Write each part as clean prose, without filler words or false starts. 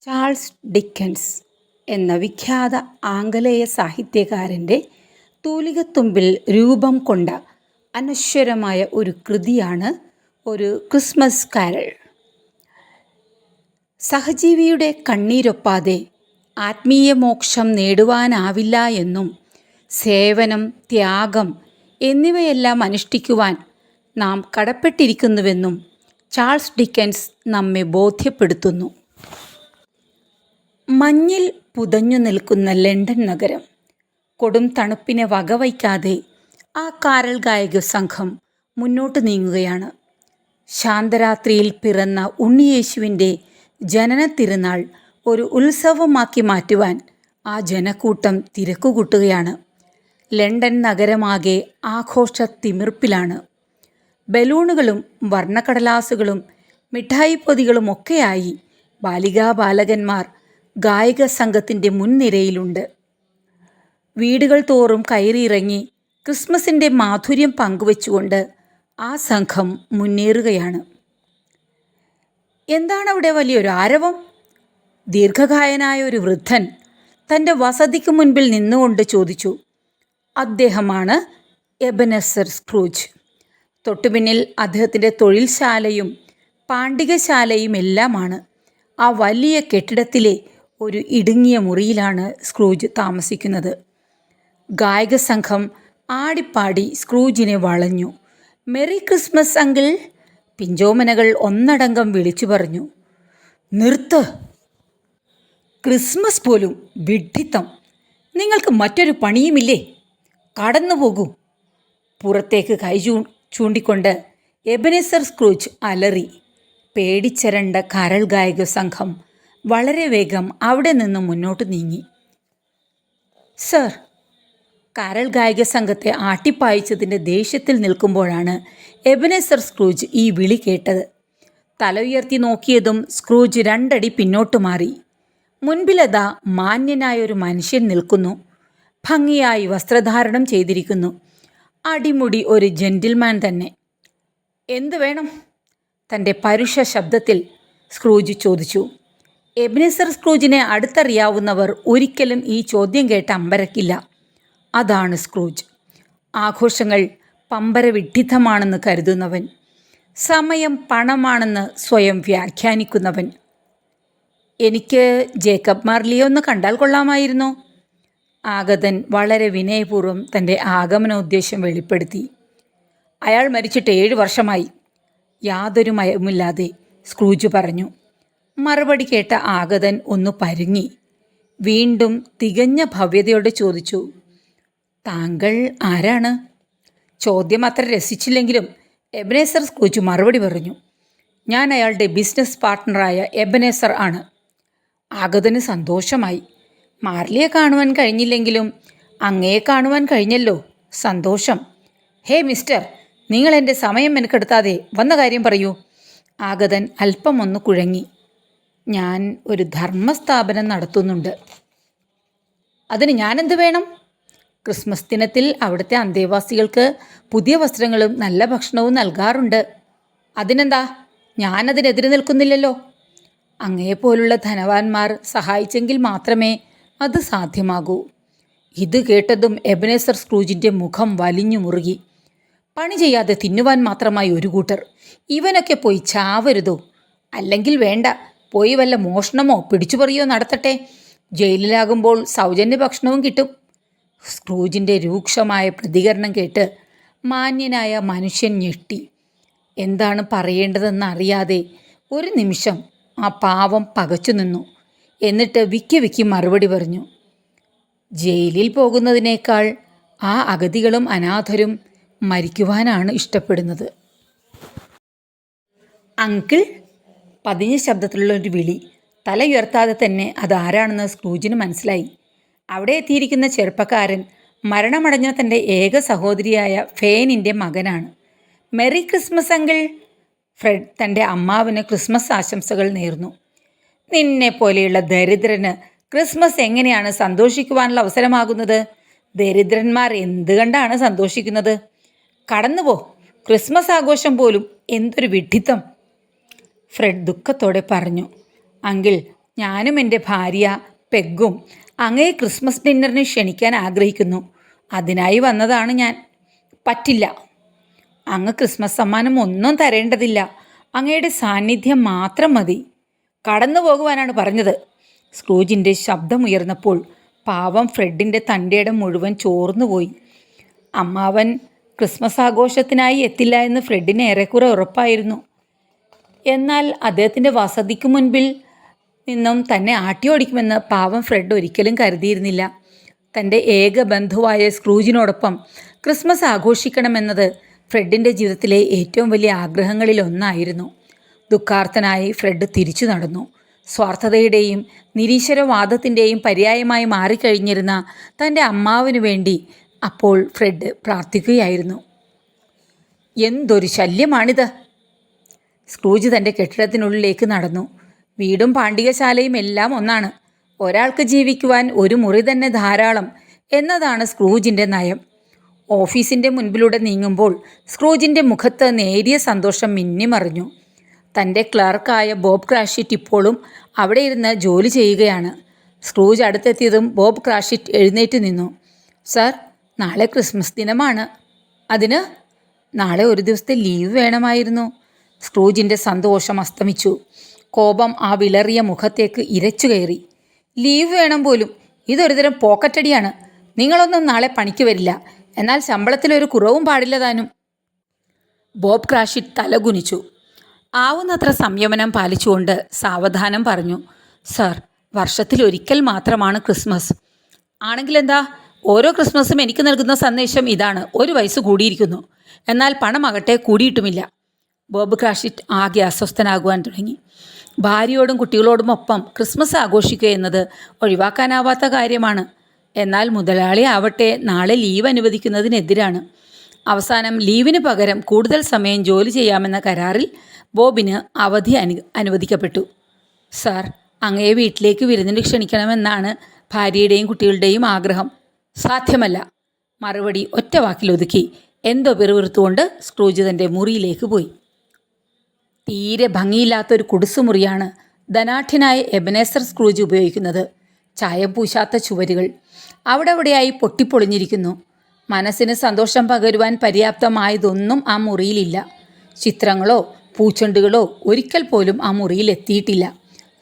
Charles Dickens എന്ന വിഖ്യാത ആംഗലേയ സാഹിത്യകാരൻ്റെ തൂലികത്തുമ്പിൽ രൂപം കൊണ്ട അനശ്വരമായ ഒരു കൃതിയാണ് ഒരു ക്രിസ്മസ് കാരൾ. സഹജീവിയുടെ കണ്ണീരൊപ്പാതെ ആത്മീയ മോക്ഷം നേടുവാനാവില്ല എന്നും സേവനം, ത്യാഗം എന്നിവയെല്ലാം അനുഷ്ഠിക്കുവാൻ നാം കടപ്പെട്ടിരിക്കുന്നുവെന്നും ചാൾസ് ഡിക്കൻസ് നമ്മെ ബോധ്യപ്പെടുത്തുന്നു. മഞ്ഞിൽ പുതഞ്ഞു നിൽക്കുന്ന ലണ്ടൻ നഗരം കൊടും തണുപ്പിനെ വകവയ്ക്കാതെ ആ കാരൽ ഗായക സംഘം മുന്നോട്ട് നീങ്ങുകയാണ്. ശാന്തരാത്രിയിൽ പിറന്ന ഉണ്ണിയേശുവിൻ്റെ ജനന തിരുനാൾ ഒരു ഉത്സവമാക്കി മാറ്റുവാൻ ആ ജനക്കൂട്ടം തിരക്കുകൂട്ടുകയാണ്. ലണ്ടൻ നഗരമാകെ ആഘോഷ തിമിർപ്പിലാണ്. ബലൂണുകളും വർണ്ണക്കടലാസുകളും മിഠായിപ്പൊതികളുമൊക്കെയായി ബാലികാബാലകന്മാർ ഗായക സംഘത്തിൻ്റെ മുൻനിരയിലുണ്ട്. വീടുകൾ തോറും കയറിയിറങ്ങി ക്രിസ്മസിൻ്റെ മാധുര്യം പങ്കുവെച്ചുകൊണ്ട് ആ സംഘം മുന്നേറുകയാണ്. എന്താണ് അവിടെ വലിയൊരു ആരവം? ദീർഘകായനായ ഒരു വൃദ്ധൻ തൻ്റെ വസതിക്ക് മുൻപിൽ നിന്നുകൊണ്ട് ചോദിച്ചു. അദ്ദേഹമാണ് എബനെസർ സ്ക്രൂജ്. തൊട്ടുപിന്നിൽ അദ്ദേഹത്തിൻ്റെ തൊഴിൽശാലയും പാണ്ഡികശാലയും എല്ലാമാണ്. ആ വലിയ കെട്ടിടത്തിലെ ഒരു ഇടുങ്ങിയ മുറിയിലാണ് സ്ക്രൂജ് താമസിക്കുന്നത്. ഗായക സംഘം ആടിപ്പാടി സ്ക്രൂജിനെ വളഞ്ഞു. Merry Christmas uncle! പിഞ്ചോമനകൾ ഒന്നടങ്കം വിളിച്ചു പറഞ്ഞു. നിർത്ത്! ക്രിസ്മസ് പോലും വിഡ്ഢിത്തം! നിങ്ങൾക്ക് മറ്റൊരു പണിയുമില്ലേ? കടന്നു പോകൂ! പുറത്തേക്ക് കൈ ചൂണ്ടിക്കൊണ്ട് എബനെസർ സ്ക്രൂജ് അലറി. പേടിച്ചരണ്ട കരൾ ഗായക സംഘം വളരെ വേഗം അവിടെ നിന്ന് മുന്നോട്ട് നീങ്ങി. സർ! കരൾ ഗായക സംഘത്തെ ആട്ടിപ്പായിച്ചതിൻ്റെ ദേഷ്യത്തിൽ നിൽക്കുമ്പോഴാണ് എബനെസർ സ്ക്രൂജ് ഈ വിളി കേട്ടത്. തല ഉയർത്തി നോക്കിയതും സ്ക്രൂജ് രണ്ടടി പിന്നോട്ട് മാറി. മുൻപിലതാ മാന്യനായൊരു മനുഷ്യൻ നിൽക്കുന്നു. ഭംഗിയായി വസ്ത്രധാരണം ചെയ്തിരിക്കുന്നു. അടിമുടി ഒരു ജെന്റിൽമാൻ തന്നെ. എന്തു വേണം? തൻ്റെ പരുഷ ശബ്ദത്തിൽ സ്ക്രൂജ് ചോദിച്ചു. എബനെസർ സ്ക്രൂജിനെ അടുത്തറിയാവുന്നവർ ഒരിക്കലും ഈ ചോദ്യം കേട്ട് അമ്പരക്കില്ല. അതാണ് സ്ക്രൂജ്. ആഘോഷങ്ങൾ പമ്പരവിഡ്ഢിത്തമാണെന്ന് കരുതുന്നവൻ, സമയം പണമാണെന്ന് സ്വയം വ്യാഖ്യാനിക്കുന്നവൻ. എനിക്ക് ജേക്കബ് മാർലിയെ ഒന്ന് കണ്ടാൽ കൊള്ളാമായിരുന്നു. ആഗതൻ വളരെ വിനയപൂർവ്വം തൻ്റെ ആഗമനോദ്ദേശം വെളിപ്പെടുത്തി. അയാൾ മരിച്ചിട്ട് 7 വർഷമായി. യാതൊരു മയവുമില്ലാതെ സ്ക്രൂജ് പറഞ്ഞു. മറുപടി കേട്ട ആഗതൻ ഒന്ന് പരുങ്ങി. വീണ്ടും തികഞ്ഞ ഭവ്യതയോടെ ചോദിച്ചു. താങ്കൾ ആരാണ്? ചോദ്യം അത്ര രസിച്ചില്ലെങ്കിലും എബനെസർ സ്ക്രൂജ് മറുപടി പറഞ്ഞു. ഞാൻ അയാളുടെ ബിസിനസ് പാർട്ട്ണറായ എബനെസർ ആണ്. ആഗതന് സന്തോഷമായി. മാർലിയെ കാണുവാൻ കഴിഞ്ഞില്ലെങ്കിലും അങ്ങയെ കാണുവാൻ കഴിഞ്ഞല്ലോ, സന്തോഷം. ഹേ മിസ്റ്റർ, നിങ്ങൾ എൻ്റെ സമയം മെനക്കെടുത്താതെ വന്ന കാര്യം പറയൂ. ആഗതൻ അല്പം ഒന്ന് കുഴങ്ങി. ഞാൻ ഒരു ധർമ്മസ്ഥാപനം നടത്തുന്നുണ്ട്. അതിന് ഞാനെന്ത് വേണം? ക്രിസ്മസ് ദിനത്തിൽ അവിടുത്തെ അന്തേവാസികൾക്ക് പുതിയ വസ്ത്രങ്ങളും നല്ല ഭക്ഷണവും നൽകാറുണ്ട്. അതിനെന്താ? ഞാനതിനെതിരെ നിൽക്കുന്നില്ലല്ലോ. അങ്ങയെപ്പോലുള്ള ധനവാന്മാർ സഹായിച്ചെങ്കിൽ മാത്രമേ അത് സാധ്യമാകൂ. ഇത് കേട്ടതും എബനെസർ സ്ക്രൂജിൻ്റെ മുഖം വലിഞ്ഞു മുറുകി. പണി ചെയ്യാതെ തിന്നുവാൻ മാത്രമായി ഒരു കൂട്ടർ. ഇവനൊക്കെ പോയി ചാവരുതോ? അല്ലെങ്കിൽ വേണ്ട, പോയി വല്ല മോഷണമോ പിടിച്ചുപറിയോ നടത്തട്ടെ. ജയിലിലാകുമ്പോൾ സൗജന്യ ഭക്ഷണവും കിട്ടും. സ്ക്രൂജിൻ്റെ രൂക്ഷമായ പ്രതികരണം കേട്ട് മാന്യനായ മനുഷ്യൻ ഞെട്ടി. എന്താണ് പറയേണ്ടതെന്ന് അറിയാതെ ഒരു നിമിഷം ആ പാവം പകച്ചു നിന്നു. എന്നിട്ട് വിക്കി വിക്കി മറുപടി പറഞ്ഞു. ജയിലിൽ പോകുന്നതിനേക്കാൾ ആ അഗതികളും അനാഥരും മരിക്കുവാനാണ് ഇഷ്ടപ്പെടുന്നത്. അങ്കിൾ! പതിഞ്ഞ ശബ്ദത്തിലുള്ളൊരു വിളി. തല ഉയർത്താതെ തന്നെ അതാരാണെന്ന് സ്ക്രൂജിന് മനസ്സിലായി. അവിടെ എത്തിയിരിക്കുന്ന ചെറുപ്പക്കാരൻ മരണമടഞ്ഞ തൻ്റെ ഏക സഹോദരിയായ ഫേനിൻ്റെ മകനാണ്. Merry Christmas uncle! ഫ്രെഡ് തൻ്റെ അമ്മാവന് ക്രിസ്മസ് ആശംസകൾ നേർന്നു. നിന്നെ പോലെയുള്ള ദരിദ്രന് ക്രിസ്മസ് എങ്ങനെയാണ് സന്തോഷിക്കുവാനുള്ള അവസരമാകുന്നത്? ദരിദ്രന്മാർ എന്ത് കണ്ടാണ് സന്തോഷിക്കുന്നത്? കടന്നുപോ, ക്രിസ്മസ് ആഘോഷം പോലും എന്തൊരു വിഡ്ഢിത്തം! ഫ്രെഡ് ദുഃഖത്തോടെ പറഞ്ഞു. അങ്കിൾ, ഞാനും എൻ്റെ ഭാര്യ പെഗ്ഗും അങ്ങയെ ക്രിസ്മസ് ഡിന്നറിന് ക്ഷണിക്കാൻ ആഗ്രഹിക്കുന്നു. അതിനായി വന്നതാണ് ഞാൻ. പറ്റില്ല. അങ്ങ് ക്രിസ്മസ് സമ്മാനം ഒന്നും തരേണ്ടതില്ല. അങ്ങയുടെ സാന്നിധ്യം മാത്രം മതി. കടന്നു പോകുവാനാണ് പറഞ്ഞത്. സ്ക്രൂജിൻ്റെ ശബ്ദമുയർന്നപ്പോൾ പാവം ഫ്രെഡിൻ്റെ തൻ്റെയിടം മുഴുവൻ ചോർന്നുപോയി. അമ്മാവൻ ക്രിസ്മസ് ആഘോഷത്തിനായി എത്തില്ല എന്ന് ഫ്രെഡിന് ഏറെക്കുറെ ഉറപ്പായിരുന്നു. എന്നാൽ അദ്ദേഹത്തിൻ്റെ വസതിക്ക് മുൻപിൽ നിന്നും തന്നെ ആട്ടിയോടിക്കുമെന്ന് പാവം ഫ്രെഡ് ഒരിക്കലും കരുതിയിരുന്നില്ല. തൻ്റെ ഏക ബന്ധുവായ സ്ക്രൂജിനോടൊപ്പം ക്രിസ്മസ് ആഘോഷിക്കണമെന്നത് ഫ്രെഡിൻ്റെ ജീവിതത്തിലെ ഏറ്റവും വലിയ ആഗ്രഹങ്ങളിലൊന്നായിരുന്നു. ദുഃഖാർത്തനായി ഫ്രെഡ് തിരിച്ചു നടന്നു. സ്വാർത്ഥതയുടെയും നിരീശ്വരവാദത്തിൻ്റെയും പര്യായമായി മാറിക്കഴിഞ്ഞിരുന്ന തൻ്റെ അമ്മാവിനു വേണ്ടി അപ്പോൾ ഫ്രെഡ് പ്രാർത്ഥിക്കുകയായിരുന്നു. എന്തൊരു ശല്യമാണിത്! സ്ക്രൂജ് തൻ്റെ കെട്ടിടത്തിനുള്ളിലേക്ക് നടന്നു. വീടും പാണ്ഡികശാലയും എല്ലാം ഒന്നാണ്. ഒരാൾക്ക് ജീവിക്കുവാൻ ഒരു മുറി തന്നെ ധാരാളം എന്നതാണ് സ്ക്രൂജിൻ്റെ നയം. ഓഫീസിൻ്റെ മുൻപിലൂടെ നീങ്ങുമ്പോൾ സ്ക്രൂജിൻ്റെ മുഖത്ത് നേരിയ സന്തോഷം മിന്നിമറിഞ്ഞു. തൻ്റെ ക്ലർക്കായ ബോബ് ക്രാഷിറ്റ് ഇപ്പോഴും അവിടെ ഇരുന്ന് ജോലി ചെയ്യുകയാണ്. സ്ക്രൂജ് അടുത്തെത്തിയതും ബോബ് ക്രാഷിറ്റ് എഴുന്നേറ്റ് നിന്നു. സർ, നാളെ ക്രിസ്മസ് ദിനമാണ്. അതിന് നാളെ ഒരു ദിവസത്തെ ലീവ് വേണമായിരുന്നു. സ്ക്രൂജിൻ്റെ സന്തോഷം അസ്തമിച്ചു. കോപം ആ വിളറിയ മുഖത്തേക്ക് ഇരച്ചു കയറി. ലീവ് വേണം പോലും? ഇതൊരുതരം പോക്കറ്റടിയാണ്. നിങ്ങളൊന്നും നാളെ പണിക്ക് വരില്ല, എന്നാൽ ശമ്പളത്തിലൊരു കുറവും പാടില്ല താനും. ബോബ് ക്രാഷിറ്റ് തലകുനിച്ചു. ആവുന്നത്ര സംയമനം പാലിച്ചുകൊണ്ട് സാവധാനം പറഞ്ഞു. സർ, വർഷത്തിലൊരിക്കൽ മാത്രമാണ് ക്രിസ്മസ്. ആണെങ്കിലെന്താ? ഓരോ ക്രിസ്മസും എനിക്ക് നൽകുന്ന സന്ദേശം ഇതാണ്: ഒരു വയസ്സ് കൂടിയിരിക്കുന്നു. എന്നാൽ പണമാകട്ടെ കൂടിയിട്ടുമില്ല. ബോബ് ക്രാഷിറ്റ് ആകെ അസ്വസ്ഥനാകുവാൻ തുടങ്ങി. ഭാര്യയോടും കുട്ടികളോടുമൊപ്പം ക്രിസ്മസ് ആഘോഷിക്കുക എന്നത് ഒഴിവാക്കാനാവാത്ത കാര്യമാണ്. എന്നാൽ മുതലാളി ആവട്ടെ നാളെ ലീവ് അനുവദിക്കുന്നതിനെതിരാണ്. അവസാനം ലീവിന് പകരം കൂടുതൽ സമയം ജോലി ചെയ്യാമെന്ന കരാറിൽ ബോബിന് അവധി അനുവദിക്കപ്പെട്ടു. സാർ, അങ്ങയെ വീട്ടിലേക്ക് വിരുന്നിന് ക്ഷണിക്കണമെന്നാണ് ഭാര്യയുടെയും കുട്ടികളുടെയും ആഗ്രഹം. സാധ്യമല്ല. മറുപടി ഒറ്റ വാക്കിലൊതുക്കി എന്തോ പിറുപിറുത്തുകൊണ്ട് സ്ക്രൂജ് തൻ്റെ മുറിയിലേക്ക് പോയി. തീരെ ഭംഗിയില്ലാത്തൊരു കുടുസുമുറിയാണ് ധനാഠ്യനായ എബനേസർ സ്ക്രൂജ് ഉപയോഗിക്കുന്നത്. ചായം പൂശാത്ത ചുവരുകൾ അവിടെയായി പൊട്ടിപ്പൊളിഞ്ഞിരിക്കുന്നു. മനസ്സിന് സന്തോഷം പകരുവാൻ പര്യാപ്തമായതൊന്നും ആ മുറിയിലില്ല. ചിത്രങ്ങളോ പൂച്ചെണ്ടുകളോ ഒരിക്കൽ പോലും ആ മുറിയിൽ എത്തിയിട്ടില്ല.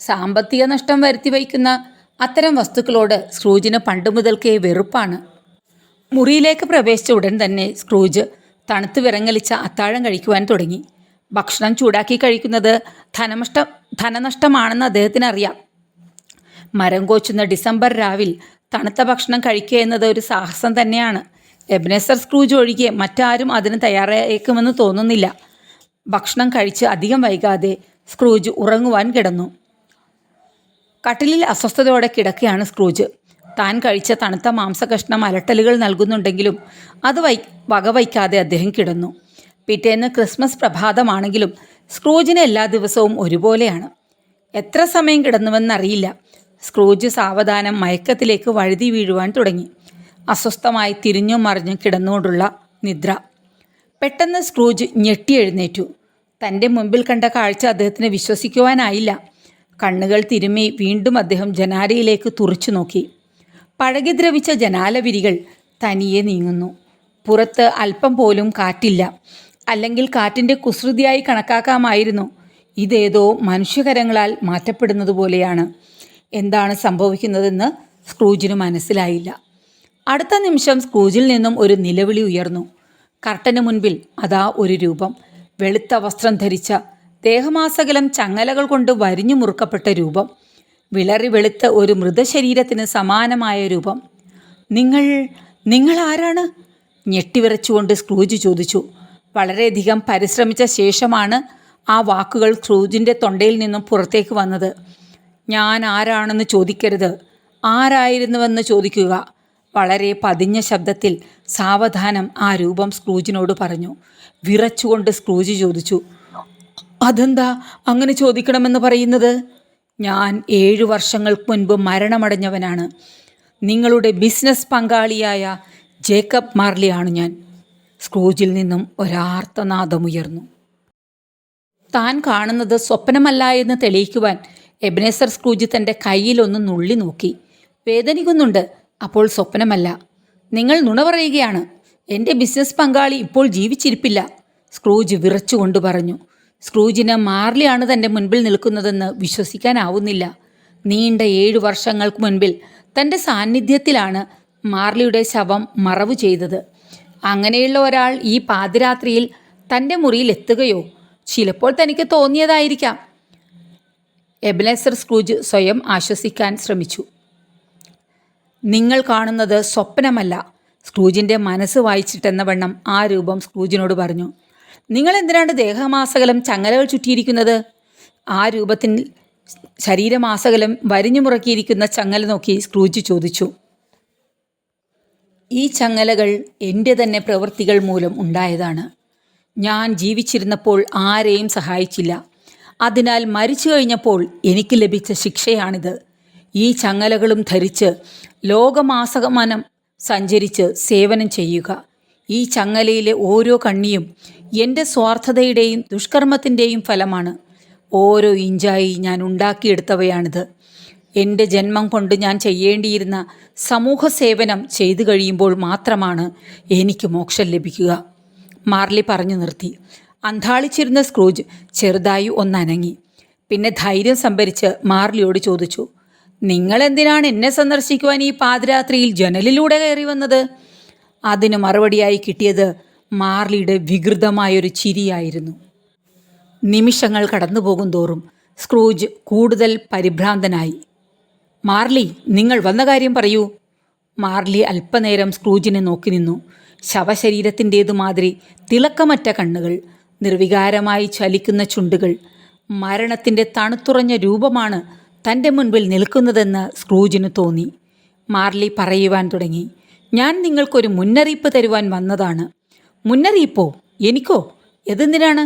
സാമ്പത്തിക നഷ്ടം വരുത്തി വയ്ക്കുന്ന അത്തരം വസ്തുക്കളോട് സ്ക്രൂജിന് പണ്ട് മുതൽക്കേ വെറുപ്പാണ്. മുറിയിലേക്ക് പ്രവേശിച്ച ഉടൻ തന്നെ സ്ക്രൂജ് തണുത്ത് വിറങ്ങലിച്ച അത്താഴം കഴിക്കുവാൻ തുടങ്ങി. ഭക്ഷണം ചൂടാക്കി കഴിക്കുന്നത് ധനനഷ്ടമാണെന്ന് അദ്ദേഹത്തിന് അറിയാം. മരം കോച്ചുന്ന ഡിസംബർ രാവിൽ തണുത്ത ഭക്ഷണം കഴിക്കുക എന്നത് ഒരു സാഹസം തന്നെയാണ്. എബനേസർ സ്ക്രൂജ് ഒഴികെ മറ്റാരും അതിന് തയ്യാറായേക്കുമെന്ന് തോന്നുന്നില്ല. ഭക്ഷണം കഴിച്ച് അധികം വൈകാതെ സ്ക്രൂജ് ഉറങ്ങുവാൻ കിടന്നു. കട്ടിലിൽ അസ്വസ്ഥതയോടെ കിടക്കുകയാണ് സ്ക്രൂജ്. താൻ കഴിച്ച തണുത്ത മാംസകഷ്ണം അലട്ടലുകൾ നൽകുന്നുണ്ടെങ്കിലും അത് വകവയ്ക്കാതെ അദ്ദേഹം കിടന്നു. പിറ്റേന്ന് ക്രിസ്മസ് പ്രഭാതമാണെങ്കിലും സ്ക്രൂജിന് എല്ലാ ദിവസവും ഒരുപോലെയാണ്. എത്ര സമയം കിടന്നുവെന്നറിയില്ല. സ്ക്രൂജ് സാവധാനം മയക്കത്തിലേക്ക് വഴുതി വീഴുവാൻ തുടങ്ങി. അസ്വസ്ഥമായി തിരിഞ്ഞും മറിഞ്ഞും കിടന്നുകൊണ്ടുള്ള നിദ്ര. പെട്ടെന്ന് സ്ക്രൂജ് ഞെട്ടി എഴുന്നേറ്റു. തൻ്റെ മുൻപിൽ കണ്ട കാഴ്ച അദ്ദേഹത്തിന് വിശ്വസിക്കുവാനായില്ല. കണ്ണുകൾ തിരുമ്മി വീണ്ടും അദ്ദേഹം ജനാലയിലേക്ക് തുറിച്ചു നോക്കി. പഴകി ദ്രവിച്ച ജനാലവിരികൾ തനിയെ നീങ്ങുന്നു. പുറത്ത് അല്പം പോലും കാറ്റില്ല. അല്ലെങ്കിൽ കാറ്റിൻ്റെ കുസൃതിയായി കണക്കാക്കാമായിരുന്നു. ഇതേതോ മനുഷ്യകരങ്ങളാൽ മാറ്റപ്പെടുന്നത് പോലെയാണ്. എന്താണ് സംഭവിക്കുന്നതെന്ന് സ്ക്രൂജിന് മനസ്സിലായില്ല. അടുത്ത നിമിഷം സ്ക്രൂജിൽ നിന്നും ഒരു നിലവിളി ഉയർന്നു. കർട്ടന് മുൻപിൽ അതാ ഒരു രൂപം. വെളുത്ത വസ്ത്രം ധരിച്ച, ദേഹമാസകലം ചങ്ങലകൾ കൊണ്ട് വരിഞ്ഞു മുറുക്കപ്പെട്ട രൂപം. വിളറി വെളുത്ത ഒരു മൃതശരീരത്തിന് സമാനമായ രൂപം. നിങ്ങൾ ആരാണ്? ഞെട്ടിവിറച്ചുകൊണ്ട് സ്ക്രൂജ് ചോദിച്ചു. വളരെയധികം പരിശ്രമിച്ച ശേഷമാണ് ആ വാക്കുകൾ സ്ക്രൂജിൻ്റെ തൊണ്ടയിൽ നിന്നും പുറത്തേക്ക് വന്നത്. ഞാൻ ആരാണെന്ന് ചോദിക്കരുത്, ആരായിരുന്നുവെന്ന് ചോദിക്കുക. വളരെ പതിഞ്ഞ ശബ്ദത്തിൽ സാവധാനം ആ രൂപം സ്ക്രൂജിനോട് പറഞ്ഞു. വിറച്ചുകൊണ്ട് സ്ക്രൂജ് ചോദിച്ചു, അതെന്താ അങ്ങനെ ചോദിക്കണമെന്ന് പറയുന്നത്? ഞാൻ 7 വർഷങ്ങൾക്ക് മുൻപ് മരണമടഞ്ഞവനാണ്. നിങ്ങളുടെ ബിസിനസ് പങ്കാളിയായ ജേക്കബ് മാർലിയാണ് ഞാൻ. സ്ക്രൂജിൽ നിന്നും ഒരാർത്തനാദമുയർന്നു. താൻ കാണുന്നത് സ്വപ്നമല്ല എന്ന് തെളിയിക്കുവാൻ എബനേസർ സ്ക്രൂജ് തൻ്റെ കയ്യിലൊന്ന് നുള്ളി നോക്കി. വേദനിക്കുന്നുണ്ട്. അപ്പോൾ സ്വപ്നമല്ല. നിങ്ങൾ നുണ പറയുകയാണ്. എൻ്റെ ബിസിനസ് പങ്കാളി ഇപ്പോൾ ജീവിച്ചിരിപ്പില്ല, സ്ക്രൂജ് വിറച്ചുകൊണ്ട് പറഞ്ഞു. സ്ക്രൂജിന് മാർലിയാണ് തൻ്റെ മുൻപിൽ നിൽക്കുന്നതെന്ന് വിശ്വസിക്കാനാവുന്നില്ല. നീണ്ട 7 വർഷങ്ങൾക്ക് മുൻപിൽ തൻ്റെ സാന്നിധ്യത്തിലാണ് മാർലിയുടെ ശവം മറവു ചെയ്തത്. അങ്ങനെയുള്ള ഒരാൾ ഈ പാതിരാത്രിയിൽ തൻ്റെ മുറിയിൽ എത്തുകയോ? ചിലപ്പോൾ തനിക്ക് തോന്നിയതായിരിക്കാം. എബനേസർ സ്ക്രൂജ് സ്വയം ആശ്വസിക്കാൻ ശ്രമിച്ചു. നിങ്ങൾ കാണുന്നത് സ്വപ്നമല്ല, സ്ക്രൂജിൻ്റെ മനസ്സ് വായിച്ചിട്ടെന്ന വണ്ണം ആ രൂപം സ്ക്രൂജിനോട് പറഞ്ഞു. നിങ്ങൾ എന്തിനാണ് ദേഹമാസകലം ചങ്ങലകൾ ചുറ്റിയിരിക്കുന്നത്? ആ രൂപത്തിൽ ശരീരമാസകലം വരിഞ്ഞു മുറക്കിയിരിക്കുന്ന ചങ്ങല നോക്കി സ്ക്രൂജ് ചോദിച്ചു. ഈ ചങ്ങലകൾ എൻ്റെ തന്നെ പ്രവൃത്തികൾ മൂലം ഉണ്ടായതാണ്. ഞാൻ ജീവിച്ചിരുന്നപ്പോൾ ആരെയും സഹായിച്ചില്ല. അതിനാൽ മരിച്ചു കഴിഞ്ഞപ്പോൾ എനിക്ക് ലഭിച്ച ശിക്ഷയാണിത്. ഈ ചങ്ങലകളും ധരിച്ച് ലോകമാസകമാനം സഞ്ചരിച്ച് സേവനം ചെയ്യുക. ഈ ചങ്ങലയിലെ ഓരോ കണ്ണിയും എൻ്റെ സ്വാർത്ഥതയുടെയും ദുഷ്കർമ്മത്തിൻ്റെയും ഫലമാണ്. ഓരോ ഇഞ്ചായി ഞാൻ ഉണ്ടാക്കിയെടുത്തവയാണിത്. എൻ്റെ ജന്മം കൊണ്ട് ഞാൻ ചെയ്യേണ്ടിയിരുന്ന സമൂഹ സേവനം ചെയ്തു കഴിയുമ്പോൾ മാത്രമാണ് എനിക്ക് മോക്ഷം ലഭിക്കുക. മാർലി പറഞ്ഞു നിർത്തി. അന്ധാളിച്ചിരുന്ന സ്ക്രൂജ് ചെറുതായി ഒന്നനങ്ങി. പിന്നെ ധൈര്യം സംഭരിച്ച് മാർലിയോട് ചോദിച്ചു, നിങ്ങൾ എന്തിനാണ് എന്നെ സന്ദർശിക്കുവാൻ ഈ പാതിരാത്രിയിൽ ജനലിലൂടെ കയറി വന്നത്? അതിന് മറുപടിയായി കിട്ടിയത് മാർലിയുടെ വികൃതമായൊരു ചിരിയായിരുന്നു. നിമിഷങ്ങൾ കടന്നുപോകും തോറും സ്ക്രൂജ് കൂടുതൽ പരിഭ്രാന്തനായി. മാർലി, നിങ്ങൾ വന്ന കാര്യം പറയൂ. മാർലി അല്പനേരം സ്ക്രൂജിനെ നോക്കി നിന്നു. ശവശരീരത്തിൻ്റേതുമാതിരി തിളക്കമറ്റ കണ്ണുകൾ, നിർവികാരമായി ചലിക്കുന്ന ചുണ്ടുകൾ. മരണത്തിൻ്റെ തണുത്തുറഞ്ഞ രൂപമാണ് തൻ്റെ മുൻപിൽ നിൽക്കുന്നതെന്ന് സ്ക്രൂജിന് തോന്നി. മാർലി പറയുവാൻ തുടങ്ങി. ഞാൻ നിങ്ങൾക്കൊരു മുന്നറിയിപ്പ് തരുവാൻ വന്നതാണ്. മുന്നറിയിപ്പോ? എനിക്കോ? എന്തിനാണ്?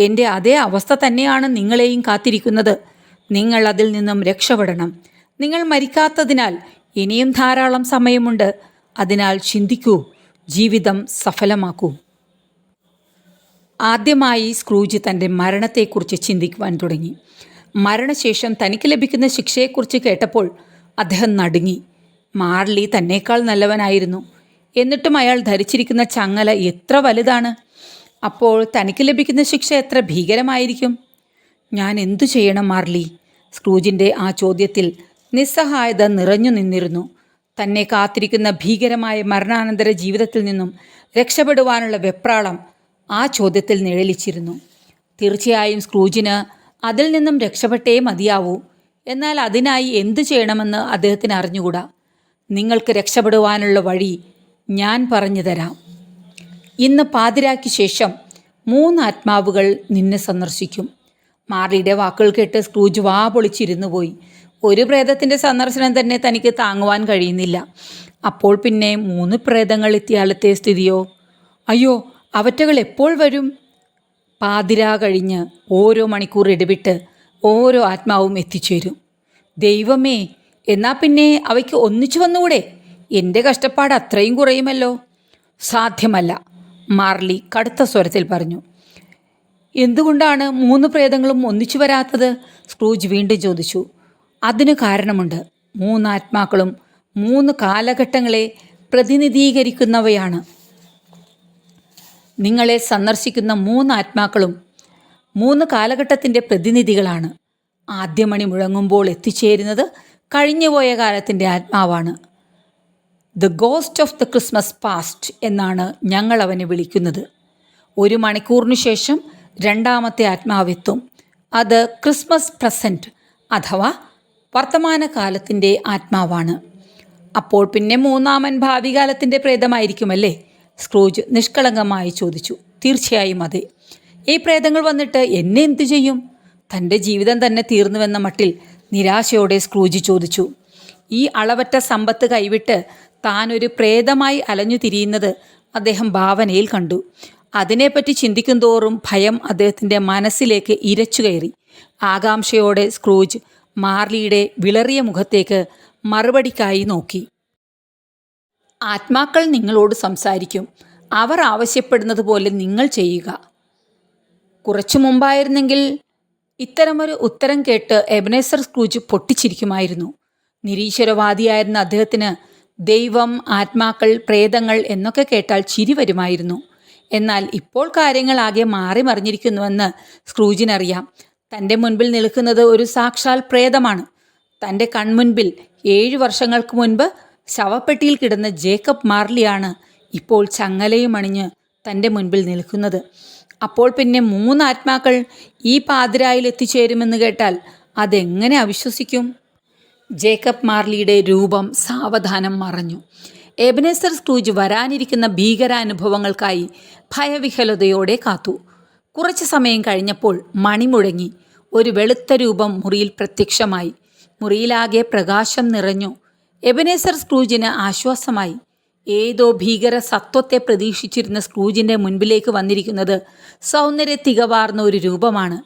എൻ്റെ അതേ അവസ്ഥ തന്നെയാണ് നിങ്ങളെയും കാത്തിരിക്കുന്നത്. നിങ്ങൾ അതിൽ നിന്നും രക്ഷപ്പെടണം. നിങ്ങൾ മരിക്കാത്തതിനാൽ ഇനിയും ധാരാളം സമയമുണ്ട്. അതിനാൽ ചിന്തിക്കൂ, ജീവിതം സഫലമാക്കൂ. ആദ്യമായി സ്ക്രൂജ് തൻ്റെ മരണത്തെക്കുറിച്ച് ചിന്തിക്കുവാൻ തുടങ്ങി. മരണശേഷം തനിക്ക് ലഭിക്കുന്ന ശിക്ഷയെക്കുറിച്ച് കേട്ടപ്പോൾ അദ്ദേഹം നടുങ്ങി. മാർലി തന്നേക്കാൾ നല്ലവനായിരുന്നു. എന്നിട്ടും അയാൾ ധരിച്ചിരിക്കുന്ന ചങ്ങല എത്ര വലുതാണ്! അപ്പോൾ തനിക്ക് ലഭിക്കുന്ന ശിക്ഷ എത്ര ഭീകരമായിരിക്കും! ഞാൻ എന്തു ചെയ്യണം മാർലി? സ്ക്രൂജിൻ്റെ ആ ചോദ്യത്തിൽ നിസ്സഹായത നിറഞ്ഞു നിന്നിരുന്നു. തന്നെ കാത്തിരിക്കുന്ന ഭീകരമായ മരണാനന്തര ജീവിതത്തിൽ നിന്നും രക്ഷപ്പെടുവാനുള്ള വെപ്രാളം ആ ചോദ്യത്തിൽ നിഴലിച്ചിരുന്നു. തീർച്ചയായും സ്ക്രൂജിന് അതിൽ നിന്നും രക്ഷപ്പെട്ടേ മതിയാവൂ. എന്നാൽ അതിനായി എന്തു ചെയ്യണമെന്ന് അദ്ദേഹത്തിന് അറിഞ്ഞുകൂടാ. നിങ്ങൾക്ക് രക്ഷപ്പെടുവാനുള്ള വഴി ഞാൻ പറഞ്ഞു തരാം. ഇന്ന് പാതിരായ്ക്ക് ശേഷം 3 ആത്മാവുകൾ നിന്നെ സന്ദർശിക്കും. മാർലിയുടെ വാക്കുകൾ കേട്ട് സ്ക്രൂജ് വാ പൊളിച്ചിരുന്നു പോയി. ഒരു പ്രേതത്തിൻ്റെ സന്ദർശനം തന്നെ തനിക്ക് താങ്ങുവാൻ കഴിയുന്നില്ല. അപ്പോൾ പിന്നെ 3 പ്രേതങ്ങൾ എത്തിയാലത്തെ സ്ഥിതിയോ? അയ്യോ, അവറ്റകൾ എപ്പോൾ വരും? പാതിരാ കഴിഞ്ഞ് ഓരോ മണിക്കൂർ ഇടവിട്ട് ഓരോ ആത്മാവും എത്തിച്ചേരും. ദൈവമേ, എന്നാൽ പിന്നെ അവയ്ക്ക് ഒന്നിച്ചു വന്നുകൂടെ? എൻ്റെ കഷ്ടപ്പാട് അത്രയും കുറയുമല്ലോ. സാധ്യമല്ല, മാർലി കടുത്ത സ്വരത്തിൽ പറഞ്ഞു. എന്തുകൊണ്ടാണ് 3 പ്രേതങ്ങളും ഒന്നിച്ചു വരാത്തത്? സ്ക്രൂജ് വീണ്ടും ചോദിച്ചു. അതിന് കാരണമുണ്ട്. 3 ആത്മാക്കളും 3 കാലഘട്ടങ്ങളെ പ്രതിനിധീകരിക്കുന്നവയാണ്. നിങ്ങളെ സന്ദർശിക്കുന്ന 3 ആത്മാക്കളും 3 കാലഘട്ടത്തിൻ്റെ പ്രതിനിധികളാണ്. ആദ്യ മണി മുഴങ്ങുമ്പോൾ എത്തിച്ചേരുന്നത് കഴിഞ്ഞുപോയ കാലത്തിൻ്റെ ആത്മാവാണ്. The ghost of the Christmas past എന്നാണ് ഞങ്ങൾ അവനെ വിളിക്കുന്നത്. 1 മണിക്കൂറിനു ശേഷം 2ാമത്തെ ആത്മാവെത്തും. അത് ക്രിസ്മസ് പ്രസൻറ്റ് അഥവാ വർത്തമാനകാലത്തിൻ്റെ ആത്മാവാണ്. അപ്പോൾ പിന്നെ 3ാമൻ ഭാവി കാലത്തിൻ്റെ പ്രേതമായിരിക്കുമല്ലേ? സ്ക്രൂജ് നിഷ്കളങ്കമായി ചോദിച്ചു. തീർച്ചയായും അതെ. ഈ പ്രേതങ്ങൾ വന്നിട്ട് എന്നെ എന്തു ചെയ്യും? തൻ്റെ ജീവിതം തന്നെ തീർന്നുവെന്ന മട്ടിൽ നിരാശയോടെ സ്ക്രൂജ് ചോദിച്ചു. ഈ അളവറ്റ സമ്പത്ത് കൈവിട്ട് താൻ ഒരു പ്രേതമായി അലഞ്ഞു തിരിയുന്നത് അദ്ദേഹം ഭാവനയിൽ കണ്ടു. അതിനെപ്പറ്റി ചിന്തിക്കും തോറും ഭയം അദ്ദേഹത്തിൻ്റെ മനസ്സിലേക്ക് ഇരച്ചു കയറി. ആകാംക്ഷയോടെ സ്ക്രൂജ് മാർലിയുടെ വിളറിയ മുഖത്തേക്ക് മറുപടിക്കായി നോക്കി. ആത്മാക്കൾ നിങ്ങളോട് സംസാരിക്കും. അവർ ആവശ്യപ്പെടുന്നത് പോലെ നിങ്ങൾ ചെയ്യുക. കുറച്ചു മുമ്പായിരുന്നെങ്കിൽ ഇത്തരമൊരു ഉത്തരം കേട്ട് എബനേസർ സ്ക്രൂജ് പൊട്ടിച്ചിരിക്കുമായിരുന്നു. നിരീശ്വരവാദിയായിരുന്ന അദ്ദേഹത്തിന് ദൈവം, ആത്മാക്കൾ, പ്രേതങ്ങൾ എന്നൊക്കെ കേട്ടാൽ ചിരി വരുമായിരുന്നു. എന്നാൽ ഇപ്പോൾ കാര്യങ്ങളാകെ മാറി മറിഞ്ഞിരിക്കുന്നുവെന്ന് സ്ക്രൂജിനറിയാം. തൻ്റെ മുൻപിൽ നിൽക്കുന്നത് ഒരു സാക്ഷാൽ പ്രേതമാണ്. തൻ്റെ കൺമുൻപിൽ 7 വർഷങ്ങൾക്ക് മുൻപ് ശവപ്പെട്ടിയിൽ കിടന്ന ജേക്കബ് മാർലിയാണ് ഇപ്പോൾ ചങ്ങലയും അണിഞ്ഞ് തൻ്റെ മുൻപിൽ നിൽക്കുന്നത്. അപ്പോൾ പിന്നെ 3 ആത്മാക്കൾ ഈ പാതിരായിൽ എത്തിച്ചേരുമെന്ന് കേട്ടാൽ അതെങ്ങനെ അവിശ്വസിക്കും? ജേക്കബ് മാർലിയുടെ രൂപം സാവധാനം മറഞ്ഞു. എബനേസർ സ്ക്രൂജ് വരാനിരിക്കുന്ന ഭീകരാനുഭവങ്ങൾക്കായി ഭയവിഹ്വലതയോടെ കാത്തു. കുറച്ചു സമയം കഴിഞ്ഞപ്പോൾ മണി മുഴങ്ങി. ഒരു വെളുത്ത രൂപം മുറിയിൽ പ്രത്യക്ഷമായി. മുറിയിലാകെ പ്രകാശം നിറഞ്ഞു. എബനേസർ സ്ക്രൂജിന് ആശ്വാസമായി. ഏതോ ഭീകര സത്വത്തെ പ്രതീക്ഷിച്ചിരുന്ന സ്ക്രൂജിൻ്റെ മുൻപിലേക്ക് വന്നിരിക്കുന്നത് സൗന്ദര്യ തികവാർന്ന ഒരു രൂപമാണ്.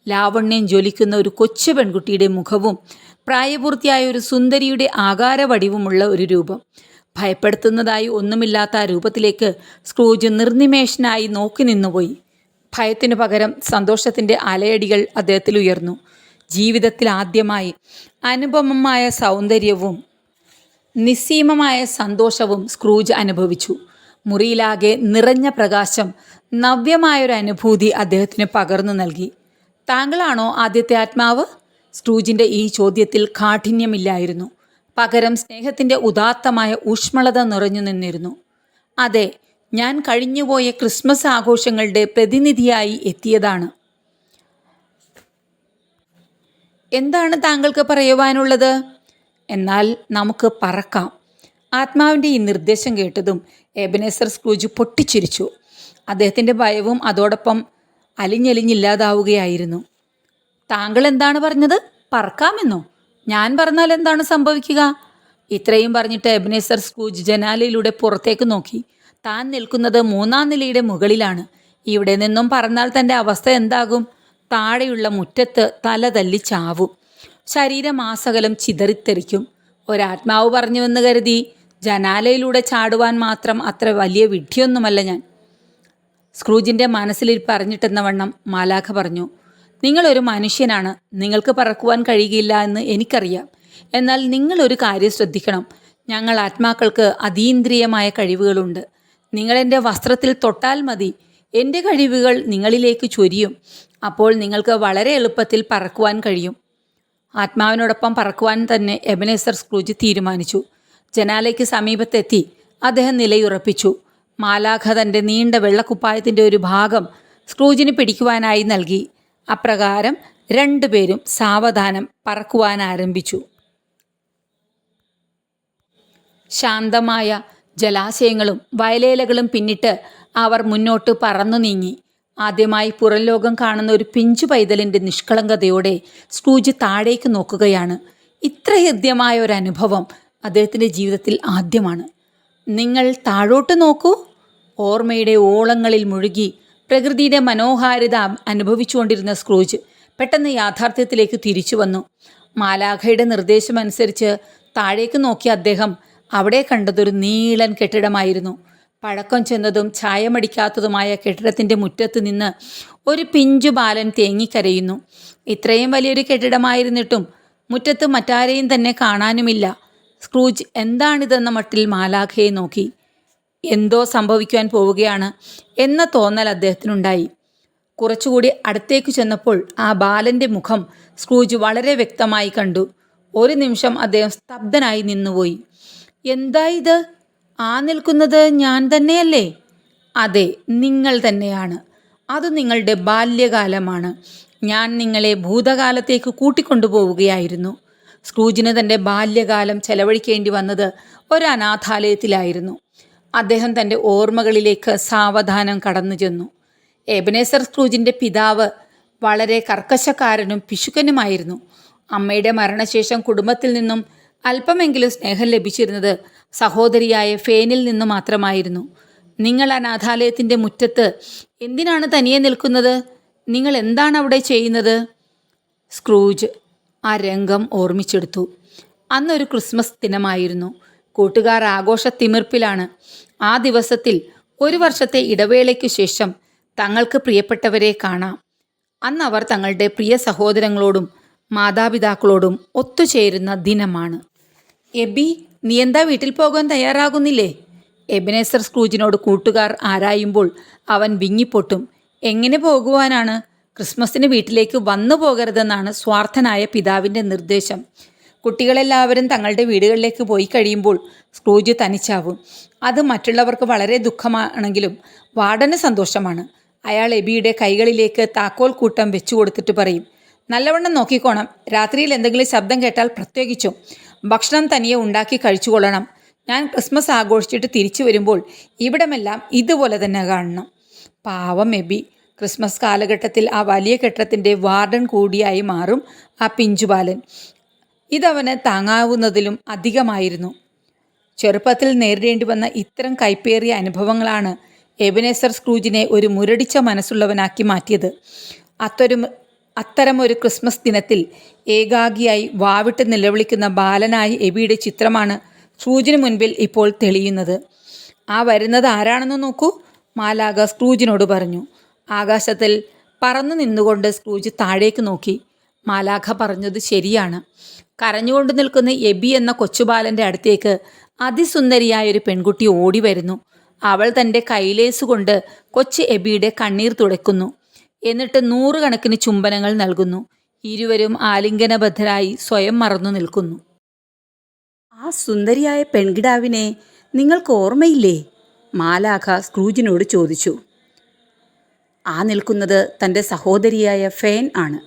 ലാവണ്യം ജ്വലിക്കുന്ന ഒരു കൊച്ചു പെൺകുട്ടിയുടെ മുഖവും പ്രായപൂർത്തിയായ ഒരു സുന്ദരിയുടെ ആകാരവടിവുമുള്ള ഒരു രൂപം. ഭയപ്പെടുത്തുന്നതായി ഒന്നുമില്ലാത്ത ആ രൂപത്തിലേക്ക് സ്ക്രൂജ് നിർനിമേഷനായി നോക്കി നിന്നുപോയി. ഭയത്തിനു പകരം സന്തോഷത്തിൻ്റെ അലയടികൾ അദ്ദേഹത്തിൽ ഉയർന്നു. ജീവിതത്തിൽ ആദ്യമായി അനുപമമായ സൗന്ദര്യവും നിസ്സീമമായ സന്തോഷവും സ്ക്രൂജ് അനുഭവിച്ചു. മുറിയിലാകെ നിറഞ്ഞ പ്രകാശം നവ്യമായൊരു അനുഭൂതി അദ്ദേഹത്തിന് പകർന്നു നൽകി. താങ്കളാണോ ആദ്യത്തെ ആത്മാവ്? സ്ക്രൂജിൻ്റെ ഈ ചോദ്യത്തിൽ കാഠിന്യമില്ലായിരുന്നു. പകരം സ്നേഹത്തിൻ്റെ ഉദാത്തമായ ഊഷ്മളത നിറഞ്ഞു നിന്നിരുന്നു. അതെ, ഞാൻ കഴിഞ്ഞുപോയ ക്രിസ്മസ് ആഘോഷങ്ങളുടെ പ്രതിനിധിയായി എത്തിയതാണ്. എന്താണ് താങ്കൾക്ക് പറയുവാനുള്ളത്? എന്നാൽ നമുക്ക് പറക്കാം. ആത്മാവിൻ്റെ ഈ നിർദ്ദേശം കേട്ടതും എബനേസർ സ്ക്രൂജ് പൊട്ടിച്ചിരിച്ചു. അദ്ദേഹത്തിൻ്റെ ഭയവും അതോടൊപ്പം അലിഞ്ഞലിഞ്ഞില്ലാതാവുകയായിരുന്നു. താങ്കൾ എന്താണ് പറഞ്ഞത്? പറക്കാമെന്നോ? ഞാൻ പറഞ്ഞാൽ എന്താണ് സംഭവിക്കുക? ഇത്രയും പറഞ്ഞിട്ട് എബനേസർ സ്ക്രൂജ് ജനാലയിലൂടെ പുറത്തേക്ക് നോക്കി. താൻ നിൽക്കുന്നത് 3-ാം നിലയുടെ മുകളിലാണ്. ഇവിടെ നിന്നും പറന്നാൽ തൻ്റെ അവസ്ഥ എന്താകും? താഴെയുള്ള മുറ്റത്ത് തല തല്ലി ചാവും. ശരീരമാസകലം ചിതറിത്തെറിക്കും. ഒരാത്മാവ് പറഞ്ഞുവെന്ന് കരുതി ജനാലയിലൂടെ ചാടുവാൻ മാത്രം അത്ര വലിയ വിഡ്ഢിയൊന്നുമല്ല ഞാൻ. സ്ക്രൂജിൻ്റെ മനസ്സിൽ പറഞ്ഞിട്ടെന്ന വണ്ണം മാലാഖ പറഞ്ഞു. നിങ്ങളൊരു മനുഷ്യനാണ്. നിങ്ങൾക്ക് പറക്കുവാൻ കഴിയുകയില്ല എന്ന് എനിക്കറിയാം. എന്നാൽ നിങ്ങളൊരു കാര്യം ശ്രദ്ധിക്കണം. ഞങ്ങൾ ആത്മാക്കൾക്ക് അതീന്ദ്രിയമായ കഴിവുകളുണ്ട്. നിങ്ങളെൻ്റെ വസ്ത്രത്തിൽ തൊട്ടാൽ മതി, എൻ്റെ കഴിവുകൾ നിങ്ങളിലേക്ക് ചൊരിയും. അപ്പോൾ നിങ്ങൾക്ക് വളരെ എളുപ്പത്തിൽ പറക്കുവാൻ കഴിയും. ആത്മാവിനോടൊപ്പം പറക്കുവാൻ തന്നെ എബനേസർ സ്ക്രൂജ് തീരുമാനിച്ചു. ജനാലയ്ക്ക് സമീപത്തെത്തി അദ്ദേഹം നിലയുറപ്പിച്ചു. മാലാഖ തൻ്റെ നീണ്ട വെള്ളക്കുപ്പായത്തിൻ്റെ ഒരു ഭാഗം സ്ക്രൂജിന് പിടിക്കുവാനായി നൽകി. അപ്രകാരം 2 പേരും സാവധാനം പറക്കുവാൻ ആരംഭിച്ചു. ശാന്തമായ ജലാശയങ്ങളും വയലേലകളും പിന്നിട്ട് അവർ മുന്നോട്ട് പറന്നു നീങ്ങി. ആദ്യമായി പുറം ലോകം കാണുന്ന ഒരു പിഞ്ചു പൈതലിൻ്റെ നിഷ്കളങ്കതയോടെ സ്ക്രൂജ് താഴേക്ക് നോക്കുകയാണ്. ഇത്ര ഹൃദ്യമായ ഒരു അനുഭവം അദ്ദേഹത്തിൻ്റെ ജീവിതത്തിൽ ആദ്യമാണ്. നിങ്ങൾ താഴോട്ട് നോക്കൂ. ഓർമ്മയുടെ ഓളങ്ങളിൽ മുഴുകി പ്രകൃതിയുടെ മനോഹാരിത അനുഭവിച്ചുകൊണ്ടിരുന്ന സ്ക്രൂജ് പെട്ടെന്ന് യാഥാർത്ഥ്യത്തിലേക്ക് തിരിച്ചു വന്നു. മാലാഖയുടെ നിർദ്ദേശമനുസരിച്ച് താഴേക്ക് നോക്കിയ അദ്ദേഹം അവിടെ കണ്ടതൊരു നീളൻ കെട്ടിടമായിരുന്നു. പഴക്കം ചെന്നതും ചായമടിക്കാത്തതുമായ കെട്ടിടത്തിൻ്റെ മുറ്റത്ത് നിന്ന് ഒരു പിഞ്ചു ബാലൻ തേങ്ങിക്കരയുന്നു. ഇത്രയും വലിയൊരു കെട്ടിടമായിരുന്നിട്ടും മുറ്റത്ത് മറ്റാരെയും തന്നെ കാണാനുമില്ല. സ്ക്രൂജ് എന്താണിതെന്ന മട്ടിൽ മാലാഖയെ നോക്കി. എന്തോ സംഭവിക്കുവാൻ പോവുകയാണ് എന്ന തോന്നൽ അദ്ദേഹത്തിനുണ്ടായി. കുറച്ചുകൂടി അടുത്തേക്ക് ചെന്നപ്പോൾ ആ ബാലൻ്റെ മുഖം സ്ക്രൂജ് വളരെ വ്യക്തമായി കണ്ടു. ഒരു നിമിഷം അദ്ദേഹം സ്തബ്ധനായി നിന്നുപോയി. എന്താ ഇത്? ആ നിൽക്കുന്നത് ഞാൻ തന്നെയല്ലേ? അതെ, നിങ്ങൾ തന്നെയാണ്. അത് നിങ്ങളുടെ ബാല്യകാലമാണ്. ഞാൻ നിങ്ങളെ ഭൂതകാലത്തേക്ക് കൂട്ടിക്കൊണ്ടുപോവുകയായിരുന്നു. സ്ക്രൂജിന് തൻ്റെ ബാല്യകാലം ചെലവഴിക്കേണ്ടി വന്നത് ഒരു അനാഥാലയത്തിലായിരുന്നു. അദ്ദേഹം തൻ്റെ ഓർമ്മകളിലേക്ക് സാവധാനം കടന്നു ചെന്നു. എബനേസർ സ്ക്രൂജിൻ്റെ പിതാവ് വളരെ കർക്കശക്കാരനും പിശുക്കനുമായിരുന്നു. അമ്മയുടെ മരണശേഷം കുടുംബത്തിൽ നിന്നും അല്പമെങ്കിലും സ്നേഹം ലഭിച്ചിരുന്നത് സഹോദരിയായ ഫേനിൽ നിന്ന് മാത്രമായിരുന്നു. നിങ്ങൾ അനാഥാലയത്തിൻ്റെ മുറ്റത്ത് എന്തിനാണ് തനിയെ നിൽക്കുന്നത്? നിങ്ങൾ എന്താണ് അവിടെ ചെയ്യുന്നത്? സ്ക്രൂജ് ആ രംഗം ഓർമ്മിച്ചെടുത്തു. അന്നൊരു ക്രിസ്മസ് ദിനമായിരുന്നു. കൂട്ടുകാർ ആഘോഷത്തിമിർപ്പിലാണ്. ആ ദിവസത്തിൽ 1 വർഷത്തെ ഇടവേളയ്ക്കു ശേഷം തങ്ങൾക്ക് പ്രിയപ്പെട്ടവരെ കാണാം. അന്ന് അവർ തങ്ങളുടെ പ്രിയ സഹോദരങ്ങളോടും മാതാപിതാക്കളോടും ഒത്തുചേരുന്ന ദിനമാണ്. എബി, നീ എന്താ വീട്ടിൽ പോകാൻ തയ്യാറാകുന്നില്ലേ? എബിനേസർ സ്ക്രൂജിനോട് കൂട്ടുകാർ ആരായുമ്പോൾ അവൻ വിങ്ങിപ്പൊട്ടും. എങ്ങനെ പോകുവാനാണ്? ക്രിസ്മസിന് വീട്ടിലേക്ക് വന്നു പോകരുതെന്നാണ് സ്വാർത്ഥനായ പിതാവിൻ്റെ നിർദ്ദേശം. കുട്ടികളെല്ലാവരും തങ്ങളുടെ വീടുകളിലേക്ക് പോയി കഴിയുമ്പോൾ സ്ക്രൂജ് തനിച്ചാവും. അത് മറ്റുള്ളവർക്ക് വളരെ ദുഃഖമാണെങ്കിലും വാർഡന് സന്തോഷമാണ്. അയാൾ എബിയുടെ കൈകളിലേക്ക് താക്കോൽ കൂട്ടം വെച്ചു കൊടുത്തിട്ട് പറയും, നല്ലവണ്ണം നോക്കിക്കോണം. രാത്രിയിൽ എന്തെങ്കിലും ശബ്ദം കേട്ടാൽ പ്രത്യേകിച്ചും ഭക്ഷണം തനിയെ ഉണ്ടാക്കി കഴിച്ചുകൊള്ളണം. ഞാൻ ക്രിസ്മസ് ആഘോഷിച്ചിട്ട് തിരിച്ചു വരുമ്പോൾ ഇവിടമെല്ലാം ഇതുപോലെ തന്നെ കാണണം. പാവം എബി. ക്രിസ്മസ് കാലഘട്ടത്തിൽ ആ വലിയ കെട്ടിടത്തിൻ്റെ വാർഡൻ കൂടിയായി മാറും ആ പിഞ്ചുബാലൻ. ഇതവന് താങ്ങാവുന്നതിലും അധികമായിരുന്നു. ചെറുപ്പത്തിൽ നേരിടേണ്ടി വന്ന ഇത്തരം കൈപ്പേറിയ അനുഭവങ്ങളാണ് എബിനേസർ സ്ക്രൂജിനെ ഒരു മുരടിച്ച മനസ്സുള്ളവനാക്കി മാറ്റിയത്. അത്തരമൊരു ക്രിസ്മസ് ദിനത്തിൽ ഏകാഗിയായി വാവിട്ട് നിലവിളിക്കുന്ന ബാലനായ എബിയുടെ ചിത്രമാണ് സ്ക്രൂജിന് മുൻപിൽ ഇപ്പോൾ തെളിയുന്നത്. ആ വരുന്നത് ആരാണെന്ന് നോക്കൂ, മാലാഖ സ്ക്രൂജിനോട് പറഞ്ഞു. ആകാശത്തിൽ പറന്നു നിന്നുകൊണ്ട് സ്ക്രൂജ് താഴേക്ക് നോക്കി. മാലാഖ പറഞ്ഞത് ശരിയാണ്. കരഞ്ഞുകൊണ്ട് നിൽക്കുന്ന എബി എന്ന കൊച്ചുബാലൻ്റെ അടുത്തേക്ക് അതിസുന്ദരിയായൊരു പെൺകുട്ടി ഓടി വരുന്നു. അവൾ തൻ്റെ കൈലേസുകൊണ്ട് കൊച്ചു എബിയുടെ കണ്ണീർ തുടയ്ക്കുന്നു. എന്നിട്ട് 100 കണക്കിന് ചുംബനങ്ങൾ നൽകുന്നു. ഇരുവരും ആലിംഗനബദ്ധരായി സ്വയം മറന്നു നിൽക്കുന്നു. ആ സുന്ദരിയായ പെൺകിടാവിനെ നിങ്ങൾക്ക് ഓർമ്മയില്ലേ? മാലാഖ സ്ക്രൂജിനോട് ചോദിച്ചു. ആ നിൽക്കുന്നത് തൻ്റെ സഹോദരിയായ ഫേൻ ആണ്.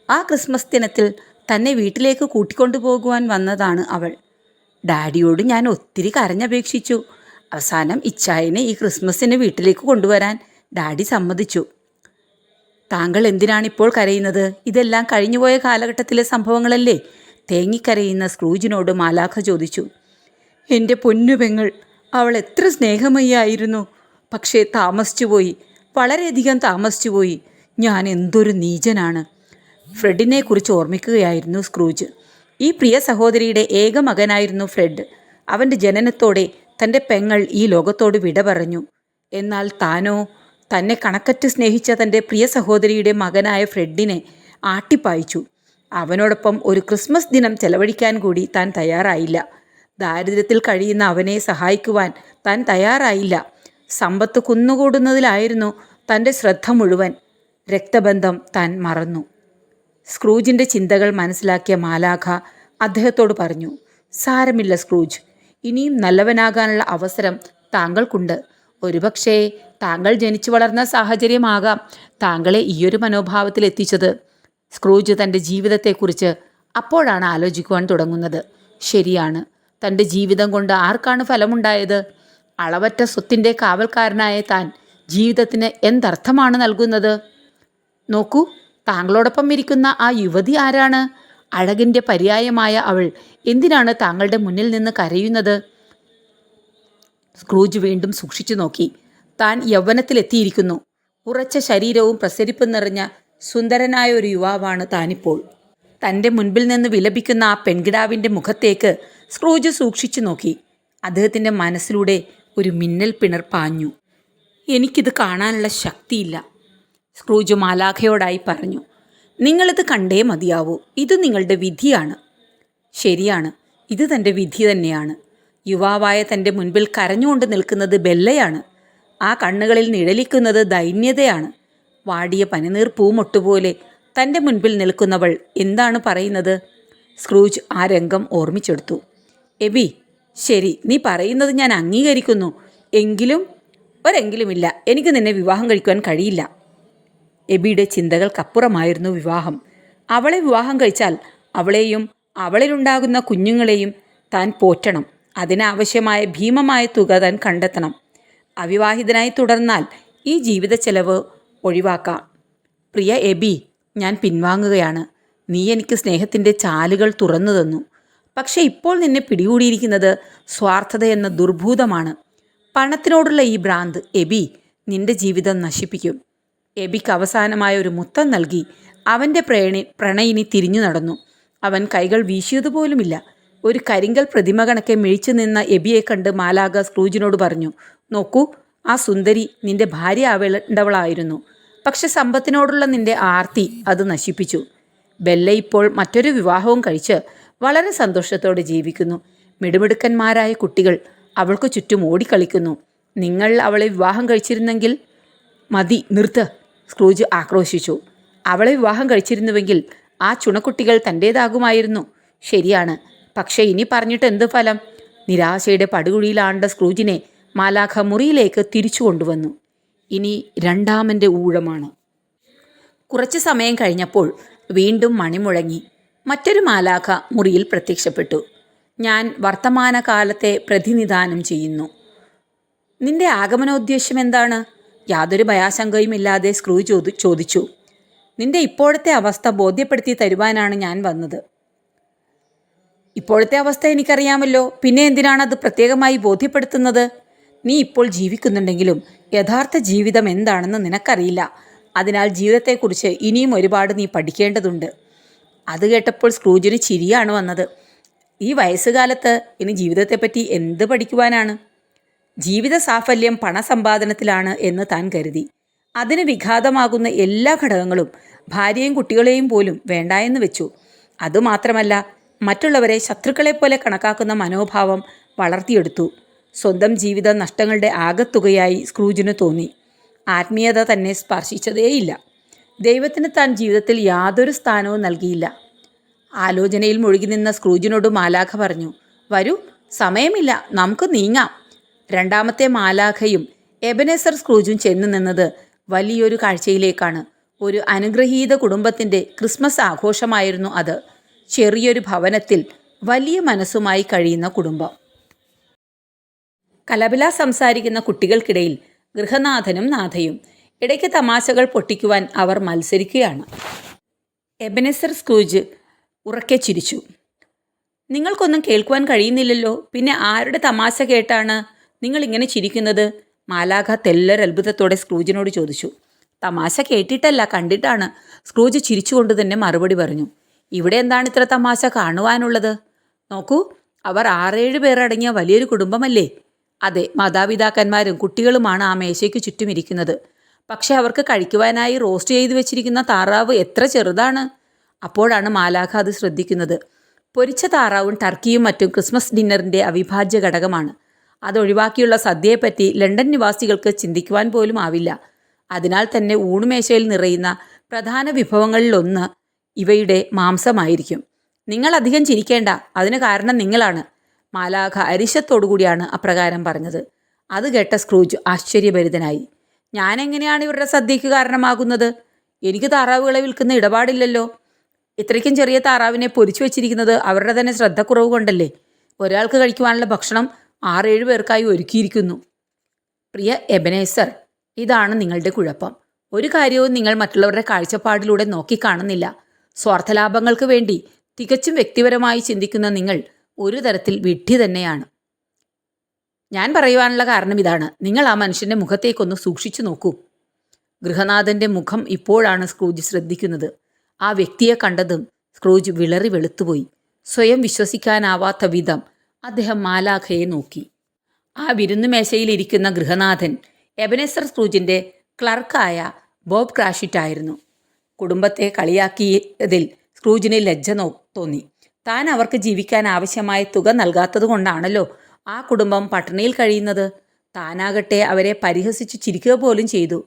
ആ ക്രിസ്മസ് ദിനത്തിൽ തന്നെ വീട്ടിലേക്ക് കൂട്ടിക്കൊണ്ടുപോകുവാൻ വന്നതാണ് അവൾ. ഡാഡിയോട് ഞാൻ ഒത്തിരി കരഞ്ഞപേക്ഷിച്ചു. അവസാനം ഇച്ചായനെ ഈ ക്രിസ്മസിന് വീട്ടിലേക്ക് കൊണ്ടുവരാൻ ഡാഡി സമ്മതിച്ചു. താങ്കൾ എന്തിനാണിപ്പോൾ കരയുന്നത്? ഇതെല്ലാം കഴിഞ്ഞുപോയ കാലഘട്ടത്തിലെ സംഭവങ്ങളല്ലേ? തേങ്ങിക്കരയുന്ന സ്ക്രൂജിനോട് മാലാഖ ചോദിച്ചു. എൻ്റെ പൊന്നു പെങ്ങൾ, അവൾ എത്ര സ്നേഹമയായിരുന്നു. പക്ഷേ താമസിച്ചുപോയി, വളരെയധികം താമസിച്ചുപോയി. ഞാൻ എന്തൊരു നീചനാണ്. ഫ്രെഡിനെക്കുറിച്ച് ഓർമ്മിക്കുകയായിരുന്നു സ്ക്രൂജ്. ഈ പ്രിയ സഹോദരിയുടെ ഏക മകനായിരുന്നു ഫ്രെഡ്. അവൻ്റെ ജനനത്തോടെ തൻ്റെ പെങ്ങൾ ഈ ലോകത്തോട് വിട പറഞ്ഞു. എന്നാൽ താനോ തന്നെ കണക്കറ്റ് സ്നേഹിച്ച തൻ്റെ പ്രിയ സഹോദരിയുടെ മകനായ ഫ്രെഡിനെ ആട്ടിപ്പായിച്ചു. അവനോടൊപ്പം ഒരു ക്രിസ്മസ് ദിനം ചെലവഴിക്കാൻ കൂടി താൻ തയ്യാറായില്ല. ദാരിദ്ര്യത്തിൽ കഴിയുന്ന അവനെ സഹായിക്കുവാൻ താൻ തയ്യാറായില്ല. സമ്പത്ത് കുന്നുകൂടുന്നതിലായിരുന്നു തൻ്റെ ശ്രദ്ധ മുഴുവൻ. രക്തബന്ധം താൻ മറന്നു. സ്ക്രൂജിൻ്റെ ചിന്തകൾ മനസ്സിലാക്കിയ മാലാഖ അദ്ദേഹത്തോട് പറഞ്ഞു, സാരമില്ല സ്ക്രൂജ്, ഇനിയും നല്ലവനാകാനുള്ള അവസരം താങ്കൾക്കുണ്ട്. ഒരുപക്ഷേ താങ്കൾ ജനിച്ചു വളർന്ന സാഹചര്യമാകാം താങ്കളെ ഈയൊരു മനോഭാവത്തിൽ എത്തിച്ചത്. സ്ക്രൂജ് തൻ്റെ ജീവിതത്തെക്കുറിച്ച് അപ്പോഴാണ് ആലോചിക്കുവാൻ തുടങ്ങുന്നത്. ശരിയാണ്, തൻ്റെ ജീവിതം കൊണ്ട് ആർക്കാണ് ഫലമുണ്ടായത്? അളവറ്റ സ്വത്തിൻ്റെ കാവൽക്കാരനായ താൻ ജീവിതത്തിന് എന്തർത്ഥമാണ് നൽകുന്നത്? നോക്കൂ, താങ്കളോടൊപ്പം ഇരിക്കുന്ന ആ യുവതി ആരാണ്? അഴകിൻ്റെ പര്യായമായ അവൾ എന്തിനാണ് താങ്കളുടെ മുന്നിൽ നിന്ന് കരയുന്നത്? സ്ക്രൂജ് വീണ്ടും സൂക്ഷിച്ചു നോക്കി. താൻ യൗവനത്തിലെത്തിയിരിക്കുന്നു. ഉറച്ച ശരീരവും പ്രസരിപ്പും നിറഞ്ഞ സുന്ദരനായ ഒരു യുവാവാണ് താനിപ്പോൾ. തൻ്റെ മുൻപിൽ നിന്ന് വിലപിക്കുന്ന ആ പെൺകിടാവിൻ്റെ മുഖത്തേക്ക് സ്ക്രൂജ് സൂക്ഷിച്ചു നോക്കി. അദ്ദേഹത്തിൻ്റെ മനസ്സിലൂടെ ഒരു മിന്നൽ പിണർ പാഞ്ഞു. എനിക്കിത് കാണാനുള്ള ശക്തിയില്ല, സ്ക്രൂജ് മാലാഖയോടായി പറഞ്ഞു. നിങ്ങളിത് കണ്ടേ മതിയാവൂ. ഇത് നിങ്ങളുടെ വിധിയാണ്. ശരിയാണ്, ഇത് തൻ്റെ വിധി തന്നെയാണ്. യുവാവായ തൻ്റെ മുൻപിൽ കരഞ്ഞുകൊണ്ട് നിൽക്കുന്നത് ബെല്ലയാണ്. ആ കണ്ണുകളിൽ നിഴലിക്കുന്നത് ദൈന്യതയാണ്. വാടിയ പനിനീർ പൂമൊട്ടുപോലെ തൻ്റെ മുൻപിൽ നിൽക്കുന്നവൾ എന്താണ് പറയുന്നത്? സ്ക്രൂജ് ആ രംഗം ഓർമ്മിച്ചെടുത്തു. എബി, ശരി, നീ പറയുന്നത് ഞാൻ അംഗീകരിക്കുന്നു. ഒരെങ്കിലുമില്ല, എനിക്ക് നിന്നെ വിവാഹം കഴിക്കുവാൻ കഴിയില്ല. എബിയുടെ ചിന്തകൾക്കപ്പുറമായിരുന്നു വിവാഹം. അവളെ വിവാഹം കഴിച്ചാൽ അവളെയും അവളിലുണ്ടാകുന്ന കുഞ്ഞുങ്ങളെയും താൻ പോറ്റണം. അതിനാവശ്യമായ ഭീമമായ തുക താൻ കണ്ടെത്തണം. അവിവാഹിതനായി തുടർന്നാൽ ഈ ജീവിത ചെലവ് ഒഴിവാക്കാം. പ്രിയ എബി, ഞാൻ പിൻവാങ്ങുകയാണ്. നീ എനിക്ക് സ്നേഹത്തിൻ്റെ ചാലുകൾ തുറന്നു തന്നു. പക്ഷേ ഇപ്പോൾ നിന്നെ പിടികൂടിയിരിക്കുന്നത് സ്വാർത്ഥത എന്ന ദുർഭൂതമാണ്. പണത്തിനോടുള്ള ഈ ഭ്രാന്ത് എബി നിന്റെ ജീവിതം നശിപ്പിക്കും. എബിക്ക് അവസാനമായ ഒരു മുത്തം നൽകി അവൻ്റെ പ്രണയിനി തിരിഞ്ഞു നടന്നു. അവൻ കൈകൾ വീശിയതുപോലുമില്ല. ഒരു കരിങ്കൽ പ്രതിമ കണക്കെ മിഴിച്ചു നിന്ന എബിയെ കണ്ട് മാലാഖ സ്ക്രൂജിനോട് പറഞ്ഞു, നോക്കൂ, ആ സുന്ദരി നിന്റെ ഭാര്യ ആവേണ്ടവളായിരുന്നു. പക്ഷെ സമ്പത്തിനോടുള്ള നിന്റെ ആർത്തി അത് നശിപ്പിച്ചു. ബെല്ല ഇപ്പോൾ മറ്റൊരു വിവാഹവും കഴിച്ച് വളരെ സന്തോഷത്തോടെ ജീവിക്കുന്നു. മിടുമിടുക്കന്മാരായ കുട്ടികൾ അവൾക്ക് ചുറ്റും ഓടിക്കളിക്കുന്നു. നിങ്ങൾ അവളെ വിവാഹം കഴിച്ചിരുന്നെങ്കിൽ... മതി, നിർത്ത്, സ്ക്രൂജ് ആക്രോശിച്ചു. അവളെ വിവാഹം കഴിച്ചിരുന്നുവെങ്കിൽ ആ ചുണക്കുട്ടികൾ തൻ്റേതാകുമായിരുന്നു. ശരിയാണ്, പക്ഷേ ഇനി പറഞ്ഞിട്ട് എന്ത് ഫലം? നിരാശയുടെ പടുകുഴിയിലാണ്ട സ്ക്രൂജിനെ മാലാഖ മുറിയിലേക്ക് തിരിച്ചു കൊണ്ടുവന്നു. ഇനി രണ്ടാമൻ്റെ ഊഴമാണ്. കുറച്ചു സമയം കഴിഞ്ഞപ്പോൾ വീണ്ടും മണിമുഴങ്ങി. മറ്റൊരു മാലാഖ മുറിയിൽ പ്രത്യക്ഷപ്പെട്ടു. ഞാൻ വർത്തമാനകാലത്തെ പ്രതിനിധാനം ചെയ്യുന്നു. നിന്റെ ആഗമനോദ്ദേശ്യം എന്താണ്? യാതൊരു ഭയാശങ്കയുമില്ലാതെ സ്ക്രൂജ് ചോദിച്ചു. നിന്റെ ഇപ്പോഴത്തെ അവസ്ഥ ബോധ്യപ്പെടുത്തി തരുവാനാണ് ഞാൻ വന്നത്. ഇപ്പോഴത്തെ അവസ്ഥ എനിക്കറിയാമല്ലോ, പിന്നെ എന്തിനാണ് അത് പ്രത്യേകമായി ബോധ്യപ്പെടുത്തുന്നത്? നീ ഇപ്പോൾ ജീവിക്കുന്നുണ്ടെങ്കിലും യഥാർത്ഥ ജീവിതം എന്താണെന്ന് നിനക്കറിയില്ല. അതിനാൽ ജീവിതത്തെക്കുറിച്ച് ഇനിയും ഒരുപാട് നീ പഠിക്കേണ്ടതുണ്ട്. അത് കേട്ടപ്പോൾ സ്ക്രൂജിന് ചിരിയാണ് വന്നത്. ഈ വയസ്സുകാലത്ത് ഇനി ജീവിതത്തെപ്പറ്റി എന്ത് പഠിക്കുവാനാണ്? ജീവിത സാഫല്യം പണസമ്പാദനത്തിലാണ് എന്ന് താൻ കരുതി. അതിന് വിഘാതമാകുന്ന എല്ലാ ഘടകങ്ങളും, ഭാര്യയും കുട്ടികളെയും പോലും വേണ്ട എന്ന് വെച്ചു. അതുമാത്രമല്ല, മറ്റുള്ളവരെ ശത്രുക്കളെപ്പോലെ കണക്കാക്കുന്ന മനോഭാവം വളർത്തിയെടുത്തു. സ്വന്തം ജീവിത നഷ്ടങ്ങളുടെ ആകത്തുകയായി സ്ക്രൂജിന് തോന്നി. ആത്മീയത തന്നെ സ്പർശിച്ചതേയില്ല. ദൈവത്തിന് താൻ ജീവിതത്തിൽ യാതൊരു സ്ഥാനവും നൽകിയില്ല. ആലോചനയിൽ മുഴുകി നിന്ന സ്ക്രൂജിനോട് മാലാഖ പറഞ്ഞു, വരൂ, സമയമില്ല, നമുക്ക് നീങ്ങാം. രണ്ടാമത്തെ മാലാഖയും എബനേസർ സ്ക്രൂജും ചെന്ന് നിന്നത് വലിയൊരു കാഴ്ചയിലേക്കാണ്. ഒരു അനുഗ്രഹീത കുടുംബത്തിൻ്റെ ക്രിസ്മസ് ആഘോഷമായിരുന്നു അത്. ചെറിയൊരു ഭവനത്തിൽ വലിയ മനസ്സുമായി കഴിയുന്ന കുടുംബം. കലപില സംസാരിക്കുന്ന കുട്ടികൾക്കിടയിൽ ഗൃഹനാഥനും നാഥയും. ഇടയ്ക്ക് തമാശകൾ പൊട്ടിക്കുവാൻ അവർ മത്സരിക്കുകയാണ്. എബനേസർ സ്ക്രൂജ് ഉറക്കെ ചിരിച്ചു. നിങ്ങൾക്കൊന്നും കേൾക്കുവാൻ കഴിയുന്നില്ലല്ലോ, പിന്നെ ആരുടെ തമാശ കേട്ടാണ് നിങ്ങൾ ഇങ്ങനെ ചിരിക്കുന്നത്? മാലാഖ തെല്ലൊരത്ഭുതത്തോടെ സ്ക്രൂജിനോട് ചോദിച്ചു. തമാശ കേട്ടിട്ടല്ല, കണ്ടിട്ടാണ്, സ്ക്രൂജ് ചിരിച്ചുകൊണ്ട് തന്നെ മറുപടി പറഞ്ഞു. ഇവിടെ എന്താണ് ഇത്ര തമാശ കാണുവാനുള്ളത്? നോക്കൂ, അവർ 6-7 പേരടങ്ങിയ വലിയൊരു കുടുംബമല്ലേ? അതെ, മാതാപിതാക്കന്മാരും കുട്ടികളുമാണ് ആ മേശയ്ക്ക് ചുറ്റും ഇരിക്കുന്നത്. പക്ഷെ അവർക്ക് കഴിക്കുവാനായി റോസ്റ്റ് ചെയ്ത് വെച്ചിരിക്കുന്ന താറാവ് എത്ര ചെറുതാണ്! അപ്പോഴാണ് മാലാഖ അത് ശ്രദ്ധിക്കുന്നത്. പൊരിച്ച താറാവും ടർക്കിയും മറ്റും ക്രിസ്മസ് ഡിന്നറിൻ്റെ അവിഭാജ്യ ഘടകമാണ്. അതൊഴിവാക്കിയുള്ള സദ്യയെപ്പറ്റി ലണ്ടൻ നിവാസികൾക്ക് ചിന്തിക്കുവാൻ പോലും ആവില്ല. അതിനാൽ തന്നെ ഊണുമേശയിൽ നിറയുന്ന പ്രധാന വിഭവങ്ങളിലൊന്ന് ഇവയുടെ മാംസമായിരിക്കും. നിങ്ങൾ അധികം ചിരിക്കേണ്ട, അതിന് കാരണം നിങ്ങളാണ്. മാലാഖ അരിശത്തോടുകൂടിയാണ് അപ്രകാരം പറഞ്ഞത്. അത് കേട്ട സ്ക്രൂജ് ആശ്ചര്യഭരിതനായി. ഞാൻ എങ്ങനെയാണ് ഇവരുടെ സദ്യയ്ക്ക് കാരണമാകുന്നത്? എനിക്ക് താറാവുകളെ വിൽക്കുന്ന ഇടപാടില്ലല്ലോ. ഇത്രയ്ക്കും ചെറിയ താറാവിനെ പൊരിച്ചു വെച്ചിരിക്കുന്നത് അവരുടെ തന്നെ ശ്രദ്ധക്കുറവ് കൊണ്ടല്ലേ? ഒരാൾക്ക് കഴിക്കുവാനുള്ള ഭക്ഷണം 6-7 പേർക്കായി ഒരുക്കിയിരിക്കുന്നു. പ്രിയ എബനേസർ, ഇതാണ് നിങ്ങളുടെ കുഴപ്പം. ഒരു കാര്യവും നിങ്ങൾ മറ്റുള്ളവരുടെ കാഴ്ചപ്പാടിലൂടെ നോക്കിക്കാണുന്നില്ല. സ്വാർത്ഥലാഭങ്ങൾക്ക് വേണ്ടി തികച്ചും വ്യക്തിപരമായി ചിന്തിക്കുന്ന നിങ്ങൾ ഒരു തരത്തിൽ വിഡ്ഢി തന്നെയാണ്. ഞാൻ പറയുവാനുള്ള കാരണം ഇതാണ്. നിങ്ങൾ ആ മനുഷ്യൻ്റെ മുഖത്തേക്കൊന്ന് സൂക്ഷിച്ചു നോക്കൂ. ഗൃഹനാഥൻ്റെ മുഖം ഇപ്പോഴാണ് സ്ക്രൂജ് ശ്രദ്ധിക്കുന്നത്. ആ വ്യക്തിയെ കണ്ടതും സ്ക്രൂജ് വിളറി വെളുത്തുപോയി. സ്വയം വിശ്വസിക്കാനാവാത്ത വിധം അദ്ദേഹം മാലാഖയെ നോക്കി. ആ വിരുന്നുമേശയിലിരിക്കുന്ന ഗൃഹനാഥൻ എബനേസർ സ്ക്രൂജിൻ്റെ ക്ലർക്കായ ബോബ് ക്രാഷിറ്റായിരുന്നു. കുടുംബത്തെ കളിയാക്കിയതിൽ സ്ക്രൂജിന് ലജ്ജ തോന്നി. താൻ അവർക്ക് ജീവിക്കാൻ ആവശ്യമായ തുക നൽകാത്തതുകൊണ്ടാണല്ലോ ആ കുടുംബം പട്ടിണിയിൽ കഴിയുന്നത്. താനാകട്ടെ അവരെ പരിഹസിച്ച് ചിരിക്കുക പോലും ചെയ്തു.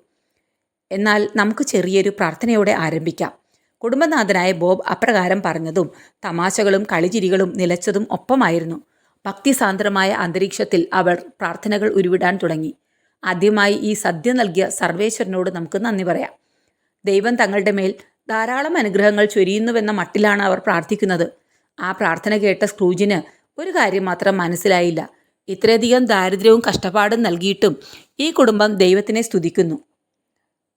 എന്നാൽ നമുക്ക് ചെറിയൊരു പ്രാർത്ഥനയോടെ ആരംഭിക്കാം. കുടുംബനാഥനായ ബോബ് അപ്രകാരം പറഞ്ഞതും തമാശകളും കളിചിരികളും നിലച്ചതും ഒപ്പമായിരുന്നു. ഭക്തിസാന്ദ്രമായ അന്തരീക്ഷത്തിൽ അവർ പ്രാർത്ഥനകൾ ഉരുവിടാൻ തുടങ്ങി. ആദ്യമായി ഈ സദ്യ നൽകിയ സർവേശ്വരനോട് നമുക്ക് നന്ദി പറയാം. ദൈവം തങ്ങളുടെ മേൽ ധാരാളം അനുഗ്രഹങ്ങൾ ചൊരിയുന്നുവെന്ന മട്ടിലാണ് അവർ പ്രാർത്ഥിക്കുന്നത്. ആ പ്രാർത്ഥന കേട്ട സ്ക്രൂജിന് ഒരു കാര്യം മാത്രം മനസ്സിലായില്ല. ഇത്രയധികം ദാരിദ്ര്യവും കഷ്ടപ്പാടും നൽകിയിട്ടും ഈ കുടുംബം ദൈവത്തിനെ സ്തുതിക്കുന്നു.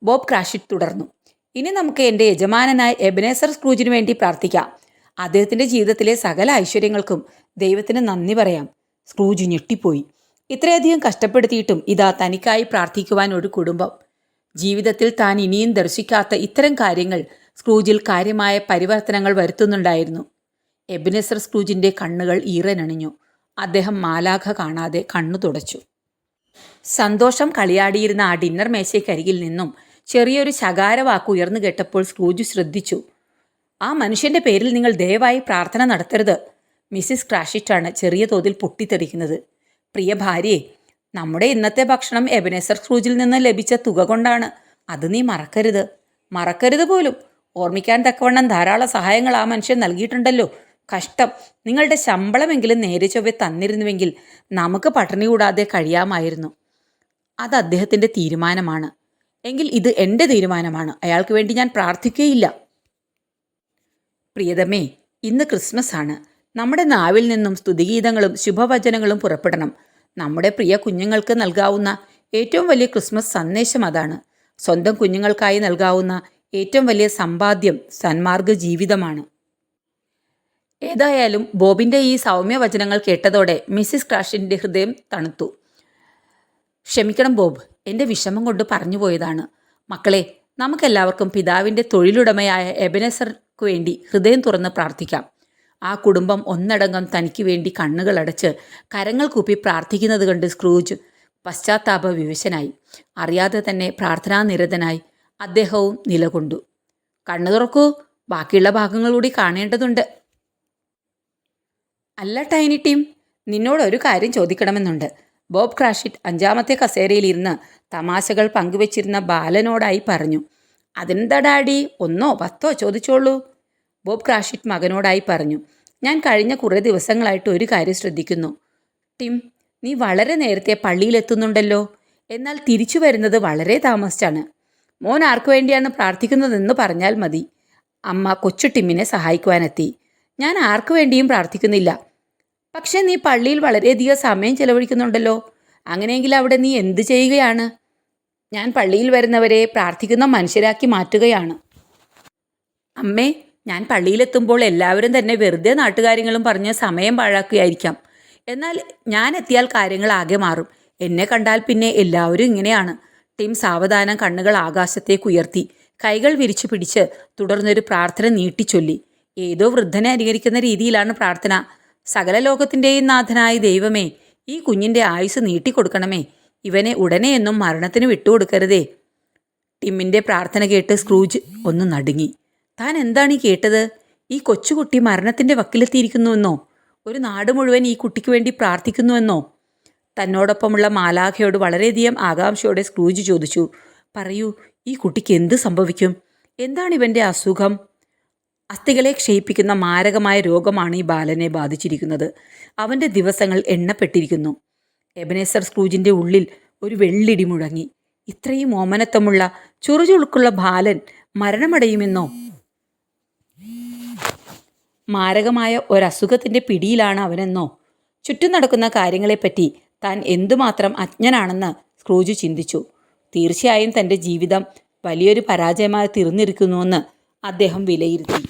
ബോബ് ക്രാഷിറ്റ് തുടർന്നു. ഇനി നമുക്ക് എൻ്റെ യജമാനനായ എബനേസർ സ്ക്രൂജിന് വേണ്ടി പ്രാർത്ഥിക്കാം. അദ്ദേഹത്തിൻ്റെ ജീവിതത്തിലെ സകല ഐശ്വര്യങ്ങൾക്കും ദൈവത്തിന് നന്ദി പറയാം. സ്ക്രൂജ് ഞെട്ടിപ്പോയി. ഇത്രയധികം കഷ്ടപ്പെടുത്തിയിട്ടും ഇതാ തനിക്കായി പ്രാർത്ഥിക്കുവാൻ ഒരു കുടുംബം. ജീവിതത്തിൽ താൻ ഇനിയും ദർശിക്കാത്ത ഇത്തരം കാര്യങ്ങൾ സ്ക്രൂജിൽ കാര്യമായ പരിവർത്തനങ്ങൾ വരുത്തുന്നുണ്ടായിരുന്നു. എബനേസർ സ്ക്രൂജിൻ്റെ കണ്ണുകൾ ഈറനണിഞ്ഞു. അദ്ദേഹം മാലാഖ കാണാതെ കണ്ണു തുടച്ചു. സന്തോഷം കളിയാടിയിരുന്ന ആ ഡിന്നർ മേശയ്ക്കരികിൽ നിന്നും ചെറിയൊരു ശകാരവാക്ക് ഉയർന്നു കേട്ടപ്പോൾ സ്ക്രൂജ് ശ്രദ്ധിച്ചു. ആ മനുഷ്യൻ്റെ പേരിൽ നിങ്ങൾ ദയവായി പ്രാർത്ഥന നടത്തരുത്. മിസ്സിസ് ക്രാഷിറ്റാണ് ചെറിയ തോതിൽ പൊട്ടിത്തെറിക്കുന്നത്. പ്രിയ ഭാര്യയെ, നമ്മുടെ ഇന്നത്തെ ഭക്ഷണം എബനേസർ സ്ക്രൂജിൽ നിന്ന് ലഭിച്ച തുക കൊണ്ടാണ്. അത് നീ മറക്കരുത്. മറക്കരുത് പോലും. ഓർമ്മിക്കാൻ തക്കവണ്ണം ധാരാളം സഹായങ്ങൾ ആ മനുഷ്യൻ നൽകിയിട്ടുണ്ടല്ലോ. കഷ്ടം. നിങ്ങളുടെ ശമ്പളമെങ്കിലും നേരെ ചൊവ്വെ തന്നിരുന്നുവെങ്കിൽ നമുക്ക് പട്ടിണി കൂടാതെ കഴിയാമായിരുന്നു. അത് അദ്ദേഹത്തിൻ്റെ തീരുമാനമാണ്. എങ്കിൽ ഇത് എൻ്റെ തീരുമാനമാണ്. അയാൾക്ക് വേണ്ടി ഞാൻ പ്രാർത്ഥിക്കുകയില്ല. പ്രിയതമേ, ഇന്ന് ക്രിസ്മസ് ആണ്. നമ്മുടെ നാവിൽ നിന്നും സ്തുതിഗീതങ്ങളും ശുഭവചനങ്ങളും പുറപ്പെടണം. നമ്മുടെ പ്രിയ കുഞ്ഞുങ്ങൾക്ക് നൽകാവുന്ന ഏറ്റവും വലിയ ക്രിസ്മസ് സന്ദേശം അതാണ്. സ്വന്തം കുഞ്ഞുങ്ങൾക്കായി നൽകാവുന്ന ഏറ്റവും വലിയ സമ്പാദ്യം സന്മാർഗ ജീവിതമാണ്. ഏതായാലും ബോബിൻ്റെ ഈ സൗമ്യവചനങ്ങൾ കേട്ടതോടെ മിസ്സിസ് ക്രാഷിൻ്റെ ഹൃദയം തണുത്തു. ക്ഷമിക്കണം ബോബ്, എൻ്റെ വിഷമം കൊണ്ട് പറഞ്ഞു പോയതാണ്. മക്കളെ, നമുക്കെല്ലാവർക്കും പിതാവിൻ്റെ തൊഴിലുടമയായ എബനേസർക്ക് വേണ്ടി ഹൃദയം തുറന്ന് പ്രാർത്ഥിക്കാം. ആ കുടുംബം ഒന്നടങ്കം തനിക്ക് വേണ്ടി കണ്ണുകളടച്ച് കരങ്ങൾ കൂപ്പി പ്രാർത്ഥിക്കുന്നത് കണ്ട് സ്ക്രൂജ് പശ്ചാത്താപ വിവശനായി. അറിയാതെ തന്നെ പ്രാർത്ഥനാനിരതനായി അദ്ദേഹവും നിലകൊണ്ടു. കണ്ണു തുറക്കൂ, ബാക്കിയുള്ള ഭാഗങ്ങൾ കൂടി കാണേണ്ടതുണ്ട്. അല്ല ടൈനി ടീം, നിന്നോടൊരു കാര്യം ചോദിക്കണമെന്നുണ്ട്. ബോബ് ക്രാഷിറ്റ് 5-ാമത്തെ കസേരയിലിരുന്ന് തമാശകൾ പങ്കുവച്ചിരുന്ന ബാലനോടായി പറഞ്ഞു. അതെന്താ ഡാഡി, 1 or 10 ചോദിച്ചോളൂ. ബോബ് ക്രാഷിറ്റ് മകനോടായി പറഞ്ഞു. ഞാൻ കഴിഞ്ഞ കുറേ ദിവസങ്ങളായിട്ട് ഒരു കാര്യം ശ്രദ്ധിക്കുന്നു. ടിം, നീ വളരെ നേരത്തെ പള്ളിയിലെത്തുന്നുണ്ടല്ലോ. എന്നാൽ തിരിച്ചു വരുന്നത് വളരെ താമസിച്ചാണ്. മോൻ ആർക്കു വേണ്ടിയാണ് പ്രാർത്ഥിക്കുന്നതെന്ന് പറഞ്ഞാൽ മതി. അമ്മ കൊച്ചു ടിമ്മിനെ സഹായിക്കുവാനെത്തി. ഞാൻ ആർക്കു വേണ്ടിയും പ്രാർത്ഥിക്കുന്നില്ല. പക്ഷേ നീ പള്ളിയിൽ വളരെയധികം സമയം ചെലവഴിക്കുന്നുണ്ടല്ലോ. അങ്ങനെയെങ്കിൽ അവിടെ നീ എന്തു ചെയ്യുകയാണ്? ഞാൻ പള്ളിയിൽ വരുന്നവരെ പ്രാർത്ഥിക്കുന്ന മനുഷ്യരാക്കി മാറ്റുകയാണ്. അമ്മേ, ഞാൻ പള്ളിയിലെത്തുമ്പോൾ എല്ലാവരും തന്നെ വെറുതെ നാട്ടുകാര്യങ്ങളും പറഞ്ഞ് സമയം പാഴാക്കുകയായിരിക്കാം. എന്നാൽ ഞാൻ എത്തിയാൽ കാര്യങ്ങൾ ആകെ മാറും. എന്നെ കണ്ടാൽ പിന്നെ എല്ലാവരും ഇങ്ങനെയാണ്. ടിം സാവധാനം കണ്ണുകൾ ആകാശത്തേക്ക് ഉയർത്തി കൈകൾ വിരിച്ചു പിടിച്ച് തുടർന്നൊരു പ്രാർത്ഥന നീട്ടിച്ചൊല്ലി. ഏതോ വൃദ്ധനെ അനുകരിക്കുന്ന രീതിയിലാണ് പ്രാർത്ഥന. സകല ലോകത്തിൻ്റെയും നാഥനായ ദൈവമേ, ഈ കുഞ്ഞിൻ്റെ ആയുസ് നീട്ടിക്കൊടുക്കണമേ. ഇവനെ ഉടനെയൊന്നും മരണത്തിന് വിട്ടുകൊടുക്കരുതേ. ടിമ്മിൻ്റെ പ്രാർത്ഥന കേട്ട് സ്ക്രൂജ് ഒന്ന് നടുങ്ങി. താൻ എന്താണ് ഈ കേട്ടത്? ഈ കൊച്ചുകുട്ടി മരണത്തിൻ്റെ വക്കിലെത്തിയിരിക്കുന്നുവെന്നോ? ഒരു നാട് മുഴുവൻ ഈ കുട്ടിക്ക് വേണ്ടി പ്രാർത്ഥിക്കുന്നുവെന്നോ? തന്നോടൊപ്പമുള്ള മാലാഖയോട് വളരെയധികം ആകാംക്ഷയോടെ സ്ക്രൂജ് ചോദിച്ചു. പറയൂ, ഈ കുട്ടിക്ക് എന്ത് സംഭവിക്കും? എന്താണ് ഇവൻ്റെ അസുഖം? അസ്ഥികളെ ക്ഷയിപ്പിക്കുന്ന മാരകമായ രോഗമാണ് ഈ ബാലനെ ബാധിച്ചിരിക്കുന്നത്. അവൻ്റെ ദിവസങ്ങൾ എണ്ണപ്പെട്ടിരിക്കുന്നു. എബനേസർ സ്ക്രൂജിൻ്റെ ഉള്ളിൽ ഒരു വെള്ളിടി മുഴങ്ങി. ഇത്രയും ഓമനത്വമുള്ള ചുറുചുളുക്കുള്ള ബാലൻ മരണമടയുമെന്നോ? മാരകമായ ഒരസുഖത്തിൻ്റെ പിടിയിലാണ് അവനെന്നോ? ചുറ്റും നടക്കുന്ന കാര്യങ്ങളെപ്പറ്റി താൻ എന്തുമാത്രം അജ്ഞനാണെന്ന് സ്ക്രൂജ് ചിന്തിച്ചു. തീർച്ചയായും തൻ്റെ ജീവിതം വലിയൊരു പരാജയമായി തീർന്നിരിക്കുന്നുവെന്ന് അദ്ദേഹം വിലയിരുത്തി.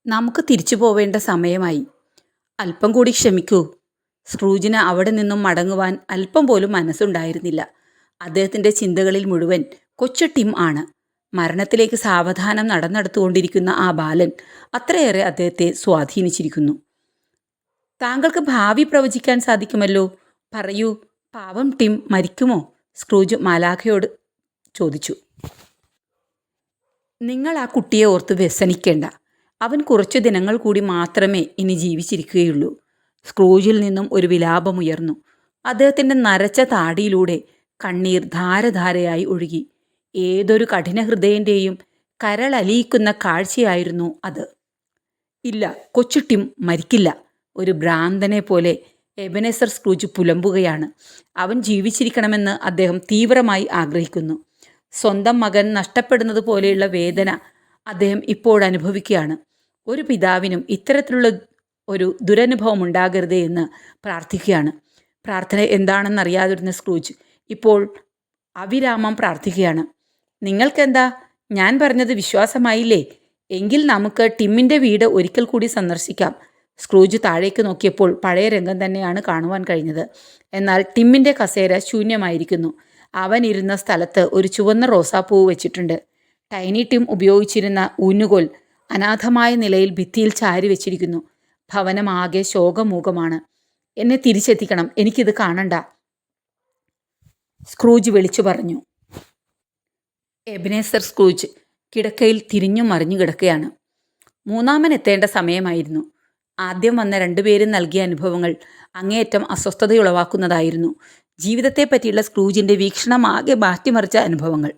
നമുക്ക് തിരിച്ചു പോവേണ്ട സമയമായി. അല്പം കൂടി ക്ഷമിക്കൂ. സ്ക്രൂജിന് അവിടെ നിന്നും മടങ്ങുവാൻ അല്പം പോലും മനസ്സുണ്ടായിരുന്നില്ല. അദ്ദേഹത്തിൻ്റെ ചിന്തകളിൽ മുഴുവൻ കൊച്ചു ടിം ആണ്. മരണത്തിലേക്ക് സാവധാനം നടന്നെടുത്തുകൊണ്ടിരിക്കുന്ന ആ ബാലൻ അത്രയേറെ അദ്ദേഹത്തെ സ്വാധീനിച്ചിരിക്കുന്നു. താങ്കൾക്ക് ഭാവി പ്രവചിക്കാൻ സാധിക്കുമല്ലോ. പറയൂ, പാവം ടിം മരിക്കുമോ? സ്ക്രൂജ് മാലാഖയോട് ചോദിച്ചു. നിങ്ങൾ ആ കുട്ടിയെ ഓർത്ത് വ്യസനിക്കേണ്ട. അവൻ കുറച്ചു ദിനങ്ങൾ കൂടി മാത്രമേ ഇനി ജീവിച്ചിരിക്കുകയുള്ളൂ. സ്ക്രൂജിൽ നിന്നും ഒരു വിലാപമുയർന്നു. അദ്ദേഹത്തിൻ്റെ നരച്ച താടിയിലൂടെ കണ്ണീർ ധാരധാരയായി ഒഴുകി. ഏതൊരു കഠിന ഹൃദയൻ്റെയും കരളലിയിക്കുന്ന കാഴ്ചയായിരുന്നു അത്. ഇല്ല, കൊച്ചു ടിം മരിക്കില്ല. ഒരു ഭ്രാന്തനെ പോലെ എബനേസർ സ്ക്രൂജ് പുലമ്പുകയാണ്. അവൻ ജീവിച്ചിരിക്കണമെന്ന് അദ്ദേഹം തീവ്രമായി ആഗ്രഹിക്കുന്നു. സ്വന്തം മകൻ നഷ്ടപ്പെടുന്നത് പോലെയുള്ള വേദന അദ്ദേഹം ഇപ്പോഴനുഭവിക്കുകയാണ്. ഒരു പിതാവിനും ഇത്തരത്തിലുള്ള ഒരു ദുരനുഭവം ഉണ്ടാകരുതേ എന്ന് പ്രാർത്ഥിക്കുകയാണ്. പ്രാർത്ഥന എന്താണെന്നറിയാതിരുന്ന സ്ക്രൂജ് ഇപ്പോൾ അവിരാമം പ്രാർത്ഥിക്കുകയാണ്. നിങ്ങൾക്കെന്താ, ഞാൻ പറഞ്ഞത് വിശ്വാസമായില്ലേ? എങ്കിൽ നമുക്ക് ടിമ്മിൻ്റെ വീട് ഒരിക്കൽ കൂടി സന്ദർശിക്കാം. സ്ക്രൂജ് താഴേക്ക് നോക്കിയപ്പോൾ പഴയ രംഗം തന്നെയാണ് കാണുവാൻ കഴിഞ്ഞത്. എന്നാൽ ടിമ്മിൻ്റെ കസേര ശൂന്യമായിരിക്കുന്നു. അവൻ ഇരുന്ന സ്ഥലത്ത് ഒരു ചുവന്ന റോസാപ്പൂവ് വെച്ചിട്ടുണ്ട്. ടൈനി ടിം ഉപയോഗിച്ചിരുന്ന ഊന്നുകോൽ അനാഥമായ നിലയിൽ ഭിത്തിയിൽ ചാരി വെച്ചിരിക്കുന്നു. ഭവനമാകെ ശോകമൂകമാണ്. എന്നെ തിരിച്ചെത്തിക്കണം, എനിക്കിത് കാണണ്ട. സ്ക്രൂജ് വിളിച്ചു പറഞ്ഞു. എബനേസർ സ്ക്രൂജ് കിടക്കയിൽ തിരിഞ്ഞു മറിഞ്ഞു കിടക്കുകയാണ്. മൂന്നാമൻ എത്തേണ്ട സമയമായിരുന്നു. ആദ്യം വന്ന രണ്ടുപേരും നൽകിയ അനുഭവങ്ങൾ അങ്ങേയറ്റം അസ്വസ്ഥതയുളവാക്കുന്നതായിരുന്നു. ജീവിതത്തെപ്പറ്റിയുള്ള സ്ക്രൂജിൻ്റെ വീക്ഷണം ആകെ മാറ്റിമറിച്ച അനുഭവങ്ങൾ.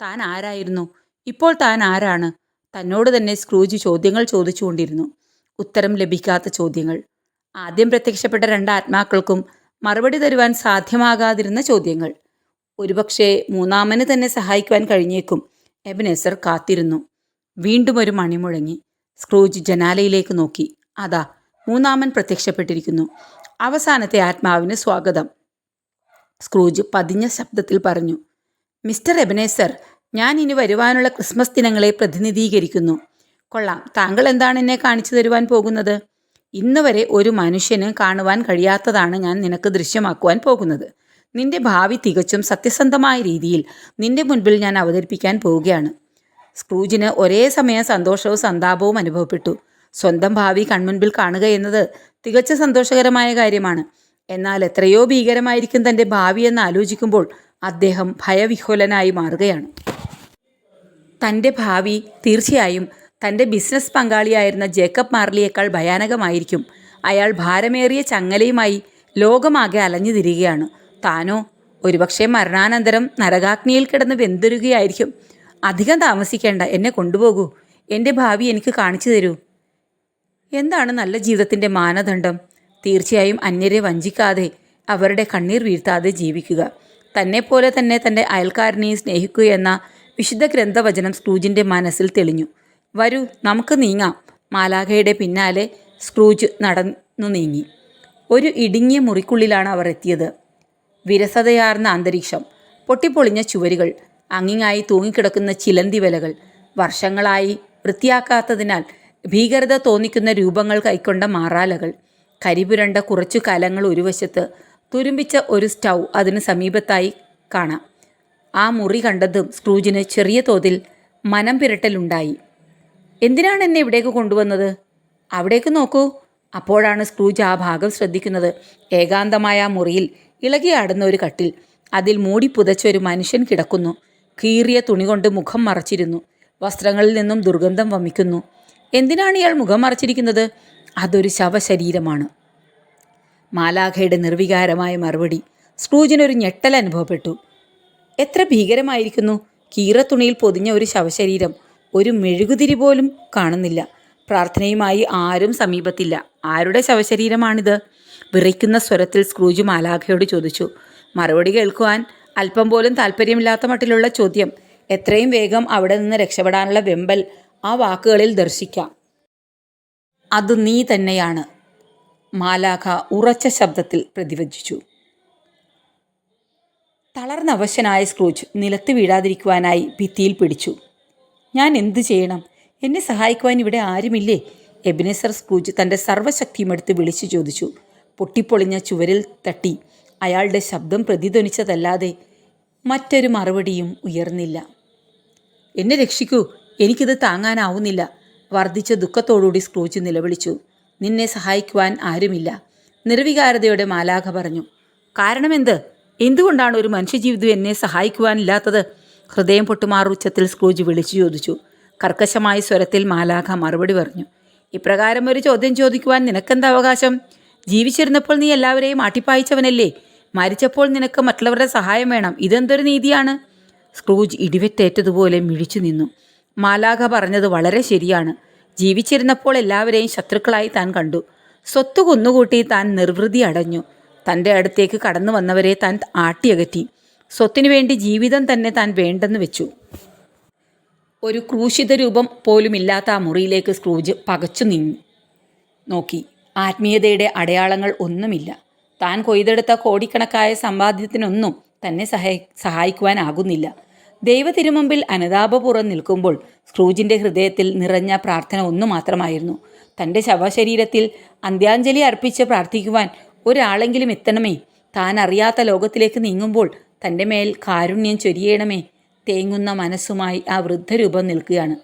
താൻ ആരായിരുന്നു? ഇപ്പോൾ താൻ ആരാണ്? തന്നോട് തന്നെ സ്ക്രൂജ് ചോദ്യങ്ങൾ ചോദിച്ചുകൊണ്ടിരുന്നു. ഉത്തരം ലഭിക്കാത്ത ചോദ്യങ്ങൾ. ആദ്യം പ്രത്യക്ഷപ്പെട്ട രണ്ട് ആത്മാക്കൾക്കും മറുപടി തരുവാൻ സാധ്യമാകാതിരുന്ന ചോദ്യങ്ങൾ. ഒരുപക്ഷെ മൂന്നാമന് തന്നെ സഹായിക്കുവാൻ കഴിഞ്ഞേക്കും. എബനേസർ കാത്തിരുന്നു. വീണ്ടും ഒരു മണി മുഴങ്ങി. സ്ക്രൂജ് ജനാലയിലേക്ക് നോക്കി. അതാ, മൂന്നാമൻ പ്രത്യക്ഷപ്പെട്ടിരിക്കുന്നു. അവസാനത്തെ ആത്മാവിന് സ്വാഗതം. സ്ക്രൂജ് പതിഞ്ഞ ശബ്ദത്തിൽ പറഞ്ഞു. മിസ്റ്റർ എബനേസർ, ഞാൻ ഇനി വരുവാനുള്ള ക്രിസ്മസ് ദിനങ്ങളെ പ്രതിനിധീകരിക്കുന്നു. കൊള്ളാം, താങ്കൾ എന്താണ് എന്നെ കാണിച്ചു തരുവാൻ പോകുന്നത്? ഇന്ന് വരെ ഒരു മനുഷ്യന് കാണുവാൻ കഴിയാത്തതാണ് ഞാൻ നിനക്ക് ദൃശ്യമാക്കുവാൻ പോകുന്നത്. നിന്റെ ഭാവി തികച്ചും സത്യസന്ധമായ രീതിയിൽ നിന്റെ മുൻപിൽ ഞാൻ അവതരിപ്പിക്കാൻ പോവുകയാണ്. സ്ക്രൂജിന് ഒരേ സമയം സന്തോഷവും സന്താപവും അനുഭവപ്പെട്ടു. സ്വന്തം ഭാവി കൺമുൻപിൽ കാണുക എന്നത് തികച്ച സന്തോഷകരമായ കാര്യമാണ്. എന്നാൽ എത്രയോ ഭീകരമായിരിക്കും തൻ്റെ ഭാവി എന്ന് ആലോചിക്കുമ്പോൾ അദ്ദേഹം ഭയവിഹ്വലനായി മാറുകയാണ്. തൻ്റെ ഭാവി തീർച്ചയായും തൻ്റെ ബിസിനസ് പങ്കാളിയായിരുന്ന ജേക്കബ് മാർലിയേക്കാൾ ഭയാനകമായിരിക്കും. അയാൾ ഭാരമേറിയ ചങ്ങലയുമായി ലോകമാകെ അലഞ്ഞു തിരികെയാണ്. താനോ ഒരുപക്ഷെ മരണാനന്തരം നരകാഗ്നിയിൽ കിടന്ന് വെന്തുരുകയായിരിക്കും. അധികം താമസിക്കേണ്ട, എന്നെ കൊണ്ടുപോകൂ. എൻ്റെ ഭാവി എനിക്ക് കാണിച്ചു തരൂ. എന്താണ് നല്ല ജീവിതത്തിൻ്റെ മാനദണ്ഡം? തീർച്ചയായും അന്യരെ വഞ്ചിക്കാതെ, അവരുടെ കണ്ണീർ വീഴ്ത്താതെ ജീവിക്കുക. തന്നെപ്പോലെ തന്നെ തൻ്റെ അയൽക്കാരനെയും സ്നേഹിക്കുകയെന്ന വിശുദ്ധ ഗ്രന്ഥവചനം സ്ക്രൂജിൻ്റെ മനസ്സിൽ തെളിഞ്ഞു. വരൂ, നമുക്ക് നീങ്ങാം. മാലാഖയുടെ പിന്നാലെ സ്ക്രൂജ് നടന്നു നീങ്ങി. ഒരു ഇടുങ്ങിയ മുറിക്കുള്ളിലാണ് അവർ എത്തിയത്. വിരസതയാർന്ന അന്തരീക്ഷം, പൊട്ടിപ്പൊളിഞ്ഞ ചുവരുകൾ, അങ്ങിങ്ങായി തൂങ്ങിക്കിടക്കുന്ന ചിലന്തി വലകൾ, വർഷങ്ങളായി വൃത്തിയാക്കാത്തതിനാൽ ഭീകരത തോന്നിക്കുന്ന രൂപങ്ങൾ കൈക്കൊണ്ട മാറാലകൾ, കരിപുരണ്ട കുറച്ചു കലങ്ങൾ ഒരു വശത്ത്, തുരുമ്പിച്ച ഒരു സ്റ്റൗ അതിന് സമീപത്തായി കാണാം. ആ മുറി കണ്ടതും സ്ക്രൂജിന് ചെറിയ തോതിൽ മനം പിരട്ടലുണ്ടായി. എന്തിനാണ് എന്നെ ഇവിടേക്ക് കൊണ്ടുവന്നത്? അവിടേക്ക് നോക്കൂ. അപ്പോഴാണ് സ്ക്രൂജ് ആ ഭാഗം ശ്രദ്ധിക്കുന്നത്. ഏകാന്തമായ ആ മുറിയിൽ ഇളകിയാടുന്ന ഒരു കട്ടിൽ. അതിൽ മൂടി പുതച്ച ഒരു മനുഷ്യൻ കിടക്കുന്നു. കീറിയ തുണി കൊണ്ട് മുഖം മറച്ചിരുന്നു. വസ്ത്രങ്ങളിൽ നിന്നും ദുർഗന്ധം വമിക്കുന്നു. എന്തിനാണ് ഇയാൾ മുഖം മറച്ചിരിക്കുന്നത്? അതൊരു ശവശരീരമാണ്. മാലാഖയുടെ നിർവികാരമായ മറുപടി സ്ക്രൂജിനൊരു ഞെട്ടൽ അനുഭവപ്പെട്ടു. എത്ര ഭീകരമായിരിക്കുന്നു! കീറത്തുണിയിൽ പൊതിഞ്ഞ ഒരു ശവശരീരം. ഒരു മെഴുകുതിരി പോലും കാണുന്നില്ല. പ്രാർത്ഥനയുമായി ആരും സമീപത്തില്ല. ആരുടെ ശവശരീരമാണിത്? വിറയ്ക്കുന്ന സ്വരത്തിൽ സ്ക്രൂജ് മാലാഖയോട് ചോദിച്ചു. മറുപടി കേൾക്കുവാൻ അല്പം പോലും താല്പര്യമില്ലാത്ത മട്ടിലുള്ള ചോദ്യം. എത്രയും വേഗം അവിടെ നിന്ന് രക്ഷപ്പെടാനുള്ള വെമ്പൽ ആ വാക്കുകളിൽ ദർശിക്കാം. അത് നീ തന്നെയാണ്, മാലാഖ ഉറച്ച ശബ്ദത്തിൽ പ്രതിവചിച്ചു. തളർന്നവശനായ സ്ക്രൂജ് നിലത്ത് വീഴാതിരിക്കുവാനായി ഭിത്തിയിൽ പിടിച്ചു. ഞാൻ എന്തു ചെയ്യണം? എന്നെ സഹായിക്കുവാൻ ഇവിടെ ആരുമില്ലേ? എബനേസർ സ്ക്രൂജ് തൻ്റെ സർവ്വശക്തിയും എടുത്ത് വിളിച്ചു ചോദിച്ചു. പൊട്ടിപ്പൊളിഞ്ഞ ചുവരിൽ തട്ടി അയാളുടെ ശബ്ദം പ്രതിധ്വനിച്ചതല്ലാതെ മറ്റൊരു മറുപടിയും ഉയർന്നില്ല. എന്നെ രക്ഷിക്കൂ, എനിക്കിത് താങ്ങാനാവുന്നില്ല. വർദ്ധിച്ച ദുഃഖത്തോടുകൂടി സ്ക്രൂജ് നിലവിളിച്ചു. നിന്നെ സഹായിക്കുവാൻ ആരുമില്ല, നിർവികാരതയോടെ മാലാഖ പറഞ്ഞു. കാരണമെന്ത്? എന്തുകൊണ്ടാണ് ഒരു മനുഷ്യജീവിതം എന്നെ സഹായിക്കുവാനില്ലാത്തത്? ഹൃദയം പൊട്ടുമാറുച്ചത്തിൽ സ്ക്രൂജ് വിളിച്ചു ചോദിച്ചു. കർക്കശമായ സ്വരത്തിൽ മാലാഖ മറുപടി പറഞ്ഞു. ഇപ്രകാരം ഒരു ചോദ്യം ചോദിക്കുവാൻ നിനക്കെന്ത് അവകാശം? ജീവിച്ചിരുന്നപ്പോൾ നീ എല്ലാവരെയും ആട്ടിപ്പായിച്ചവനല്ലേ? മരിച്ചപ്പോൾ നിനക്ക് മറ്റുള്ളവരുടെ സഹായം വേണം. ഇതെന്തൊരു നീതിയാണ്? സ്ക്രൂജ് ഇടിവെറ്റേറ്റതുപോലെ മിഴിച്ചു നിന്നു. മാലാഖ പറഞ്ഞത് വളരെ ശരിയാണ്. ജീവിച്ചിരുന്നപ്പോൾ എല്ലാവരെയും ശത്രുക്കളായി താൻ കണ്ടു. സ്വത്ത് കുന്നുകൂട്ടി താൻ നിർവൃതി അടഞ്ഞു. തൻ്റെ അടുത്തേക്ക് കടന്നു വന്നവരെ താൻ ആട്ടിയകറ്റി. സ്വത്തിനു വേണ്ടി ജീവിതം തന്നെ താൻ വേണ്ടെന്ന് വെച്ചു. ഒരു ക്രൂശിത രൂപം പോലുമില്ലാത്ത ആ മുറിയിലേക്ക് സ്ക്രൂജ് പകച്ചു നോക്കി. ആത്മീയതയുടെ അടയാളങ്ങൾ ഒന്നുമില്ല. താൻ കൊയ്തെടുത്ത കോടിക്കണക്കായ സമ്പാദ്യത്തിനൊന്നും തന്നെ സഹായിക്കുവാനാകുന്നില്ല. ദൈവ തിരുമുമ്പിൽ അനുതാപപൂർവ്വം നിൽക്കുമ്പോൾ സ്ക്രൂജിൻ്റെ ഹൃദയത്തിൽ നിറഞ്ഞ പ്രാർത്ഥന ഒന്നു മാത്രമായിരുന്നു. തൻ്റെ ശവശരീരത്തിൽ അന്ത്യാഞ്ജലി അർപ്പിച്ച് പ്രാർത്ഥിക്കുവാൻ ഒരാളെങ്കിലും എത്തണമേ. താൻ അറിയാത്ത ലോകത്തിലേക്ക് നീങ്ങുമ്പോൾ തൻ്റെ മേൽ കാരുണ്യം ചൊരിയണമേ. തേങ്ങുന്ന മനസ്സുമായി ആ വൃദ്ധരൂപം നിൽക്കുകയാണ്.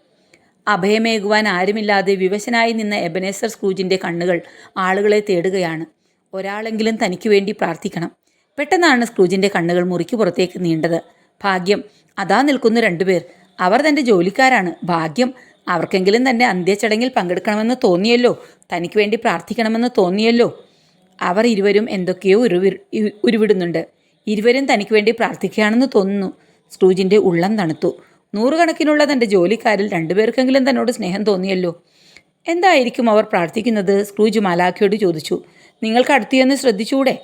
അഭയമേകുവാൻ ആരുമില്ലാതെ വിവശനായി നിന്ന എബനേസർ സ്ക്രൂജിൻ്റെ കണ്ണുകൾ ആളുകളെ തേടുകയാണ്. ഒരാളെങ്കിലും തനിക്ക് വേണ്ടി പ്രാർത്ഥിക്കണം. പെട്ടെന്നാണ് സ്ക്രൂജിൻ്റെ കണ്ണുകൾ മുറിക്ക് പുറത്തേക്ക് നീണ്ടത്. ഭാഗ്യം, അതാ നിൽക്കുന്നു രണ്ടുപേർ. അവർ തൻ്റെ ജോലിക്കാരാണ്. ഭാഗ്യം, അവർക്കെങ്കിലും തൻ്റെ അന്ത്യച്ചടങ്ങിൽ പങ്കെടുക്കണമെന്ന് തോന്നിയല്ലോ, തനിക്ക് വേണ്ടി പ്രാർത്ഥിക്കണമെന്ന് തോന്നിയല്ലോ. അവർ ഇരുവരും എന്തൊക്കെയോ ഉരുവിടുന്നുണ്ട്. ഇരുവരും തനിക്ക് വേണ്ടി പ്രാർത്ഥിക്കുകയാണെന്ന് തോന്നുന്നു. സ്ക്രൂജിൻ്റെ ഉള്ളം തണുത്തു. നൂറുകണക്കിനുള്ള തൻ്റെ ജോലിക്കാരിൽ രണ്ടുപേർക്കെങ്കിലും തന്നോട് സ്നേഹം തോന്നിയല്ലോ. എന്തായിരിക്കും അവർ പ്രാർത്ഥിക്കുന്നത്? സ്ക്രൂജ് മാലാഖയോട് ചോദിച്ചു. നിങ്ങൾക്ക് അടുത്തുചെന്ന് ശ്രദ്ധിച്ചൂടെ?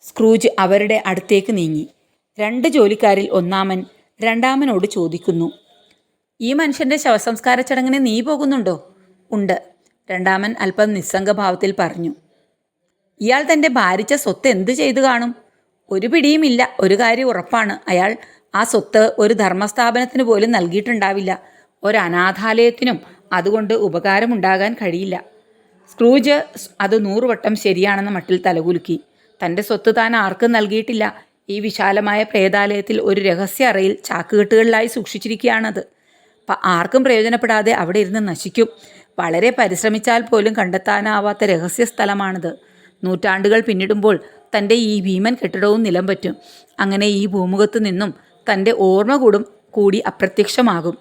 സ്ക്രൂജ് അവരുടെ അടുത്തേക്ക് നീങ്ങി. രണ്ട് ജോലിക്കാരിൽ ഒന്നാമൻ രണ്ടാമനോട് ചോദിക്കുന്നു. ഈ മനുഷ്യൻ്റെ ശവസംസ്കാര ചടങ്ങിന് നീ പോകുന്നുണ്ടോ? ഉണ്ട്, രണ്ടാമൻ അല്പം നിസ്സംഗഭാവത്തിൽ പറഞ്ഞു. ഇയാൾ തൻ്റെ ഭാരിച്ച സ്വത്ത് എന്ത് ചെയ്തു കാണും? ഒരു പിടിയുമില്ല. ഒരു കാര്യം ഉറപ്പാണ്, അയാൾ ആ സ്വത്ത് ഒരു ധർമ്മസ്ഥാപനത്തിന് പോലും നൽകിയിട്ടുണ്ടാവില്ല. ഒരു അനാഥാലയത്തിനും അതുകൊണ്ട് ഉപകാരമുണ്ടാകാൻ കഴിയില്ല. സ്ക്രൂജ് അത് 100 വട്ടം ശരിയാണെന്ന മട്ടിൽ തലകുലുക്കി. തൻ്റെ സ്വത്ത് താൻ ആർക്കും നൽകിയിട്ടില്ല. ഈ വിശാലമായ പ്രേതാലയത്തിൽ ഒരു രഹസ്യ അറയിൽ ചാക്കുകെട്ടുകളിലായി സൂക്ഷിച്ചിരിക്കുകയാണത്. ആർക്കും പ്രയോജനപ്പെടാതെ അവിടെ ഇരുന്ന് നശിക്കും. വളരെ പരിശ്രമിച്ചാൽ പോലും കണ്ടെത്താനാവാത്ത രഹസ്യ സ്ഥലമാണിത്. നൂറ്റാണ്ടുകൾ പിന്നിടുമ്പോൾ തൻ്റെ ഈ ഭീമൻ കെട്ടിടവും നിലം പറ്റും. അങ്ങനെ ഈ ഭൂമുഖത്ത് നിന്നും തൻ്റെ ഓർമ്മ കൂടി അപ്രത്യക്ഷമാകും.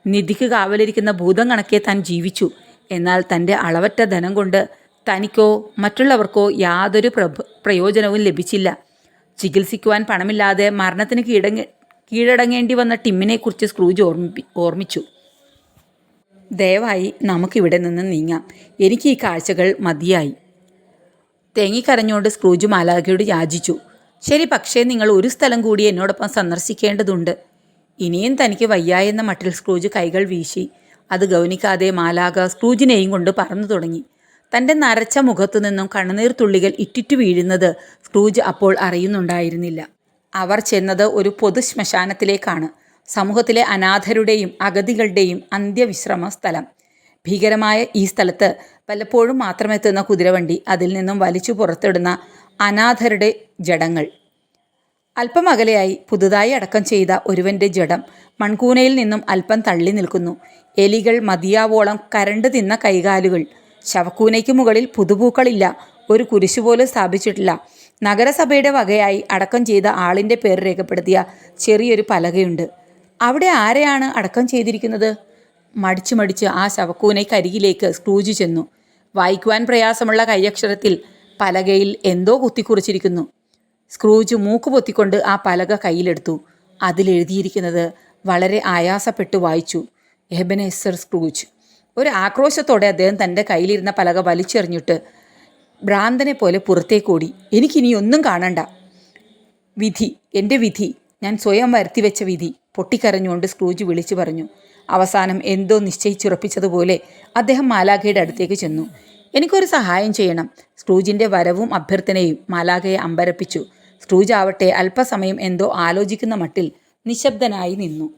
നിധിക്ക് കാവലിരിക്കുന്ന ഭൂതം കണക്കെ താൻ ജീവിച്ചു. എന്നാൽ തൻ്റെ അളവറ്റ ധനം കൊണ്ട് തനിക്കോ മറ്റുള്ളവർക്കോ യാതൊരു പ്രയോജനവും ലഭിച്ചില്ല. ചികിത്സിക്കുവാൻ പണമില്ലാതെ മരണത്തിന് കീഴടങ്ങേണ്ടി വന്ന ടിമ്മിനെക്കുറിച്ച് സ്ക്രൂജ് ഓർമ്മിച്ചു. ദയവായി നമുക്കിവിടെ നിന്ന് നീങ്ങാം. എനിക്ക് ഈ കാഴ്ചകൾ മതിയായി. തേങ്ങിക്കരഞ്ഞുകൊണ്ട് സ്ക്രൂജ് മാലാഖയോട് യാചിച്ചു. ശരി, പക്ഷേ നിങ്ങൾ ഒരു സ്ഥലം കൂടി എന്നോടൊപ്പം സന്ദർശിക്കേണ്ടതുണ്ട്. ഇനിയും തനിക്ക് വയ്യായെന്ന മട്ടിൽ സ്ക്രൂജ് കൈകൾ വീശി. അത് ഗൗനിക്കാതെ മാലാഖ സ്ക്രൂജിനെയും കൊണ്ട് പറന്നു തുടങ്ങി. തൻ്റെ നരച്ച മുഖത്തു നിന്നും കണ്ണുനീർ തുള്ളികൾ ഇറ്റിറ്റു വീഴുന്നത് സ്ക്രൂജ് അപ്പോൾ അറിയുന്നുണ്ടായിരുന്നില്ല. അവർ ചെന്നത് ഒരു പൊതു ശ്മശാനത്തിലേക്കാണ്. സമൂഹത്തിലെ അനാഥരുടെയും അഗതികളുടെയും അന്ത്യവിശ്രമ സ്ഥലം. ഭീകരമായ ഈ സ്ഥലത്ത് വല്ലപ്പോഴും മാത്രമെത്തുന്ന കുതിരവണ്ടി, അതിൽ നിന്നും വലിച്ചു പുറത്തിടുന്ന അനാഥരുടെ ജഡങ്ങൾ. അല്പം അകലെയായി പുതുതായി അടക്കം ചെയ്ത ഒരുവൻ്റെ ജഡം മൺകൂനയിൽ നിന്നും അല്പം തള്ളി നിൽക്കുന്നു. എലികൾ മതിയാവോളം കരണ്ട് തിന്ന കൈകാലുകൾ. ശവക്കൂനയ്ക്ക് മുകളിൽ പുതുപൂക്കളില്ല. ഒരു കുരിശുപോലും സ്ഥാപിച്ചിട്ടില്ല. നഗരസഭയുടെ വകയായി അടക്കം ചെയ്ത ആളിൻ്റെ പേര് രേഖപ്പെടുത്തിയ ചെറിയൊരു പലകയുണ്ട്. അവിടെ ആരെയാണ് അടക്കം ചെയ്തിരിക്കുന്നത്? മടിച്ച് ആ ശവക്കൂനയ്ക്കരികിലേക്ക് സ്ക്രൂജ് ചെന്നു. വായിക്കുവാൻ പ്രയാസമുള്ള കൈയക്ഷരത്തിൽ പലകയിൽ എന്തോ കുത്തിക്കുറിച്ചിരിക്കുന്നു. സ്ക്രൂജ് മൂക്ക് പൊത്തിക്കൊണ്ട് ആ പലക കയ്യിലെടുത്തു. അതിലെഴുതിയിരിക്കുന്നത് വളരെ ആയാസപ്പെട്ടു വായിച്ചു. Ebenezer Scrooge. ഒരു ആക്രോശത്തോടെ അദ്ദേഹം തൻ്റെ കയ്യിലിരുന്ന പലക വലിച്ചെറിഞ്ഞിട്ട് ഭ്രാന്തനെ പോലെ പുറത്തേക്കോടി. എനിക്കിനി ഒന്നും കാണണ്ട. വിധി, എൻ്റെ വിധി, ഞാൻ സ്വയം വരുത്തിവെച്ച വിധി, പൊട്ടിക്കരഞ്ഞുകൊണ്ട് സ്ക്രൂജ് വിളിച്ചു പറഞ്ഞു. അവസാനം എന്തോ നിശ്ചയിച്ചുറപ്പിച്ചതുപോലെ അദ്ദേഹം മാലാഖയുടെ അടുത്തേക്ക് ചെന്നു. എനിക്കൊരു സഹായം ചെയ്യണം. സ്ക്രൂജിൻ്റെ വരവും അഭ്യർത്ഥനയും മാലാഖയെ അമ്പരപ്പിച്ചു. സ്ക്രൂജ് ആവട്ടെ അല്പസമയം എന്തോ ആലോചിക്കുന്ന മട്ടിൽ നിശബ്ദനായി നിന്നു.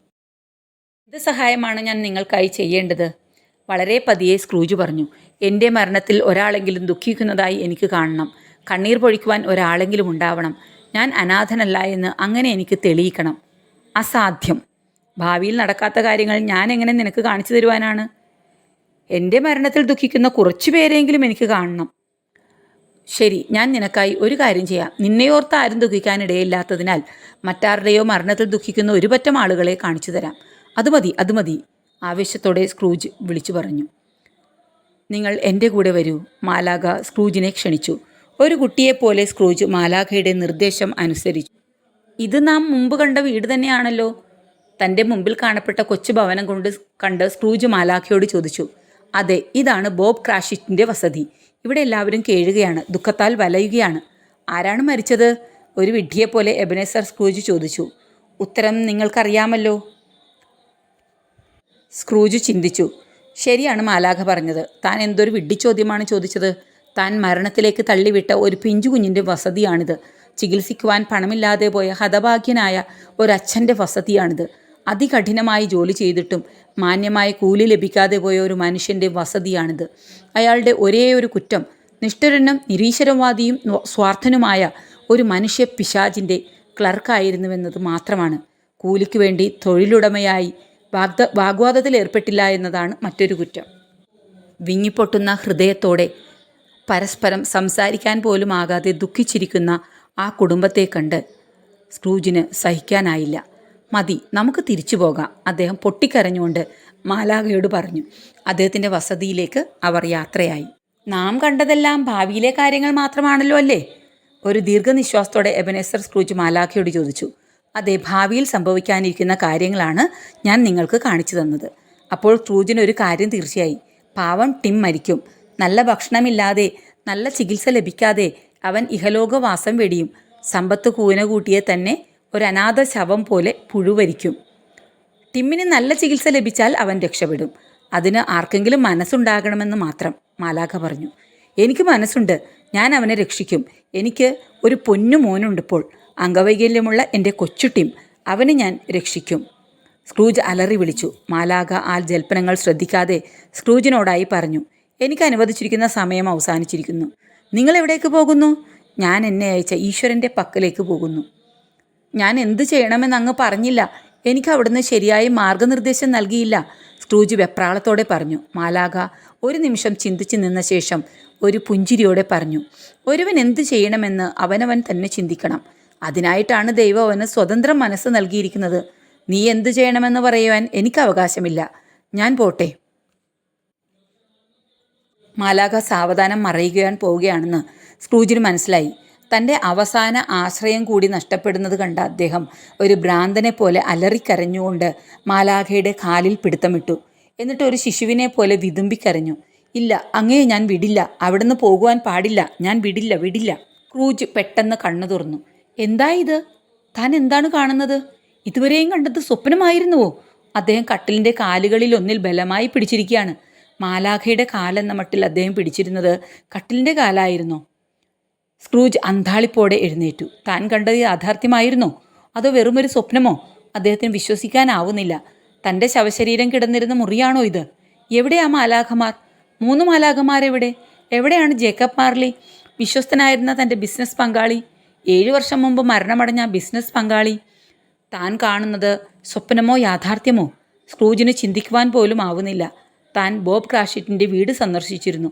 എന്ത് സഹായമാണ് ഞാൻ നിങ്ങൾക്കായി ചെയ്യേണ്ടത്? വളരെ പതിയെ സ്ക്രൂജ് പറഞ്ഞു. എൻ്റെ മരണത്തിൽ ഒരാളെങ്കിലും ദുഃഖിക്കുന്നതായി എനിക്ക് കാണണം. കണ്ണീർ പൊഴിക്കുവാൻ ഒരാളെങ്കിലും ഉണ്ടാവണം. ഞാൻ അനാഥനല്ല എന്ന് അങ്ങനെ എനിക്ക് തെളിയിക്കണം. അസാധ്യം. ഭാവിയിൽ നടക്കാത്ത കാര്യങ്ങൾ ഞാൻ എങ്ങനെ നിനക്ക് കാണിച്ചു തരുവാനാണ്? എൻ്റെ മരണത്തിൽ ദുഃഖിക്കുന്ന കുറച്ചു പേരെങ്കിലും എനിക്ക് കാണണം. ശരി, ഞാൻ നിനക്കായി ഒരു കാര്യം ചെയ്യാം. നിന്നെയോർത്ത് ആരും ദുഃഖിക്കാനിടയില്ലാത്തതിനാൽ മറ്റാരുടെയോ മരണത്തിൽ ദുഃഖിക്കുന്ന ഒരു പറ്റം ആളുകളെ കാണിച്ചു തരാം. അത് മതി, ആവേശത്തോടെ സ്ക്രൂജ് വിളിച്ചു പറഞ്ഞു. നിങ്ങൾ എൻ്റെ കൂടെ വരൂ. മാലാഖ സ്ക്രൂജിനെ ക്ഷണിച്ചു. ഒരു കുട്ടിയെപ്പോലെ സ്ക്രൂജ് മാലാഖയുടെ നിർദ്ദേശം അനുസരിച്ചു. ഇത് നാം മുമ്പ് കണ്ട വീട് തന്നെയാണല്ലോ. തൻ്റെ മുമ്പിൽ കാണപ്പെട്ട കൊച്ചു ഭവനം കണ്ട് സ്ക്രൂജ് മാലാഖയോട് ചോദിച്ചു. അതെ, ഇതാണ് ബോബ് ക്രാഷിറ്റിൻ്റെ വസതി. ഇവിടെ എല്ലാവരും കേഴുകയാണ്, ദുഃഖത്താൽ വലയുകയാണ്. ആരാണ് മരിച്ചത്? ഒരു വിഡ്ഢിയെപ്പോലെ എബനേസർ സ്ക്രൂജ് ചോദിച്ചു. ഉത്തരം നിങ്ങൾക്കറിയാമല്ലോ. സ്ക്രൂജ് ചിന്തിച്ചു. ശരിയാണ് മാലാഖ പറഞ്ഞത്. താൻ എന്തൊരു വിഡ്ഢിച്ചോദ്യമാണ് ചോദിച്ചത്. താൻ മരണത്തിലേക്ക് തള്ളിവിട്ട ഒരു പിഞ്ചു കുഞ്ഞിൻ്റെ വസതിയാണിത്. ചികിത്സിക്കുവാൻ പണമില്ലാതെ പോയ ഹതഭാഗ്യനായ ഒരച്ഛൻ്റെ വസതിയാണിത്. അതികഠിനമായി ജോലി ചെയ്തിട്ടും മാന്യമായ കൂലി ലഭിക്കാതെ പോയ ഒരു മനുഷ്യൻ്റെ വസതിയാണിത്. അയാളുടെ ഒരേ ഒരു കുറ്റം നിഷ്ഠുരനും നിരീശ്വരവാദിയും സ്വാർത്ഥനുമായ ഒരു മനുഷ്യ പിശാചിൻ്റെ ക്ലർക്കായിരുന്നുവെന്നത് മാത്രമാണ്. കൂലിക്ക് വേണ്ടി തൊഴിലുടമയായി വാഗ്വാദത്തിൽ ഏർപ്പെട്ടില്ല എന്നതാണ് മറ്റൊരു കുറ്റം. വിങ്ങിപ്പൊട്ടുന്ന ഹൃദയത്തോടെ പരസ്പരം സംസാരിക്കാൻ പോലും ആകാതെ ദുഃഖിച്ചിരിക്കുന്ന ആ കുടുംബത്തെ കണ്ട് സ്ക്രൂജിന് സഹിക്കാനായില്ല. മതി, നമുക്ക് തിരിച്ചു പോകാം, അദ്ദേഹം പൊട്ടിക്കരഞ്ഞുകൊണ്ട് മാലാഖയോട് പറഞ്ഞു. അദ്ദേഹത്തിൻ്റെ വസതിയിലേക്ക് അവർ യാത്രയായി. നാം കണ്ടതെല്ലാം ഭാവിയിലെ കാര്യങ്ങൾ മാത്രമാണല്ലോ അല്ലേ? ഒരു ദീർഘനിശ്വാസത്തോടെ എബനേസർ സ്ക്രൂജ് മാലാഖയോട് ചോദിച്ചു. അതെ, ഭാവിയിൽ സംഭവിക്കാനിരിക്കുന്ന കാര്യങ്ങളാണ് ഞാൻ നിങ്ങൾക്ക് കാണിച്ചു തന്നത്. അപ്പോൾ സ്ക്രൂജിന് ഒരു കാര്യം തീർച്ചയായി. പാവം ടിം മരിക്കും. നല്ല ഭക്ഷണമില്ലാതെ, നല്ല ചികിത്സ ലഭിക്കാതെ അവൻ ഇഹലോകവാസം വെടിയും. സമ്പത്ത് കൂന കൂട്ടിയെ തന്നെ ഒരു അനാഥ ശവം പോലെ പുഴുവരിക്കും. ടിമ്മിന് നല്ല ചികിത്സ ലഭിച്ചാൽ അവൻ രക്ഷപ്പെടും. അതിന് ആർക്കെങ്കിലും മനസ്സുണ്ടാകണമെന്ന് മാത്രം, മാലാഖ പറഞ്ഞു. എനിക്ക് മനസ്സുണ്ട്, ഞാൻ അവനെ രക്ഷിക്കും. എനിക്ക് ഒരു പൊന്നു മോനുണ്ടിപ്പോൾ, അംഗവൈകല്യമുള്ള എൻ്റെ കൊച്ചു ടിം. അവനെ ഞാൻ രക്ഷിക്കും. സ്ക്രൂജ് അലറി വിളിച്ചു. മാലാഖ ആ ജൽപ്പനങ്ങൾ ശ്രദ്ധിക്കാതെ സ്ക്രൂജിനോടായി പറഞ്ഞു. എനിക്ക് അനുവദിച്ചിരിക്കുന്ന സമയം അവസാനിച്ചിരിക്കുന്നു. നിങ്ങൾ എവിടേക്ക് പോകുന്നു? ഞാൻ എന്നെ അയച്ച ഈശ്വരൻ്റെ പക്കലേക്ക് പോകുന്നു. ഞാൻ എന്ത് ചെയ്യണമെന്ന് അങ്ങ് പറഞ്ഞില്ല. എനിക്ക് അവിടുന്ന് ശരിയായ മാർഗനിർദ്ദേശം നൽകിയില്ല, സ്ക്രൂജ് വെപ്രാളത്തോടെ പറഞ്ഞു. മാലാഖ ഒരു നിമിഷം ചിന്തിച്ചു നിന്ന ശേഷം ഒരു പുഞ്ചിരിയോടെ പറഞ്ഞു. ഒരുവൻ എന്ത് ചെയ്യണമെന്ന് അവനവൻ തന്നെ ചിന്തിക്കണം. അതിനായിട്ടാണ് ദൈവം അവന് സ്വതന്ത്രം മനസ്സ് നൽകിയിരിക്കുന്നത്. നീ എന്ത് ചെയ്യണമെന്ന് പറയുവാൻ എനിക്ക് അവകാശമില്ല. ഞാൻ പോട്ടെ. മാലാഖ സാവധാനം മറയുകയാൻ പോവുകയാണെന്ന് സ്ക്രൂജിന് മനസ്സിലായി. തൻ്റെ അവസാന ആശ്രയം കൂടി നഷ്ടപ്പെടുന്നത് കണ്ട അദ്ദേഹം ഒരു ഭ്രാന്തനെ പോലെ അലറിക്കരഞ്ഞുകൊണ്ട് മാലാഖയുടെ കാലിൽ പിടുത്തമിട്ടു. എന്നിട്ട് ഒരു ശിശുവിനെ പോലെ വിതുമ്പിക്കരഞ്ഞു. ഇല്ല, അങ്ങയെ ഞാൻ വിടില്ല. അവിടുന്ന് പോകുവാൻ പാടില്ല. ഞാൻ വിടില്ല, വിടില്ല. സ്ക്രൂജ് പെട്ടെന്ന് കണ്ണു തുറന്നു. എന്താ ഇത്? താൻ എന്താണ് കാണുന്നത്? ഇതുവരെയും കണ്ടത് സ്വപ്നമായിരുന്നുവോ? അദ്ദേഹം കട്ടിലിൻ്റെ കാലുകളിൽ ഒന്നിൽ ബലമായി പിടിച്ചിരിക്കുകയാണ്. മാലാഖയുടെ കാലെന്ന മട്ടിൽ അദ്ദേഹം പിടിച്ചിരുന്നത് കട്ടിലിൻ്റെ കാലായിരുന്നോ? സ്ക്രൂജ് അന്താളിപ്പോടെ എഴുന്നേറ്റു. താൻ കണ്ടത് യാഥാർത്ഥ്യമായിരുന്നോ അതോ വെറുമൊരു സ്വപ്നമോ? അദ്ദേഹത്തിന് വിശ്വസിക്കാനാവുന്നില്ല. തൻ്റെ ശവശരീരം കിടന്നിരുന്ന മുറിയാണോ ഇത്? എവിടെയാ മാലാഖമാർ? 3 മാലാഖമാരെവിടെ? എവിടെയാണ് ജേക്കബ് മാർലി, വിശ്വസ്തനായിരുന്ന തൻ്റെ ബിസിനസ് പങ്കാളി? 7 വർഷം മുമ്പ് മരണമടഞ്ഞ ബിസിനസ് പങ്കാളി? താൻ കാണുന്നത് സ്വപ്നമോ യാഥാർത്ഥ്യമോ? സ്ക്രൂജിന് ചിന്തിക്കുവാൻ പോലും ആവുന്നില്ല. താൻ ബോബ് ക്രാഷിറ്റിൻ്റെ വീട് സന്ദർശിച്ചിരുന്നു.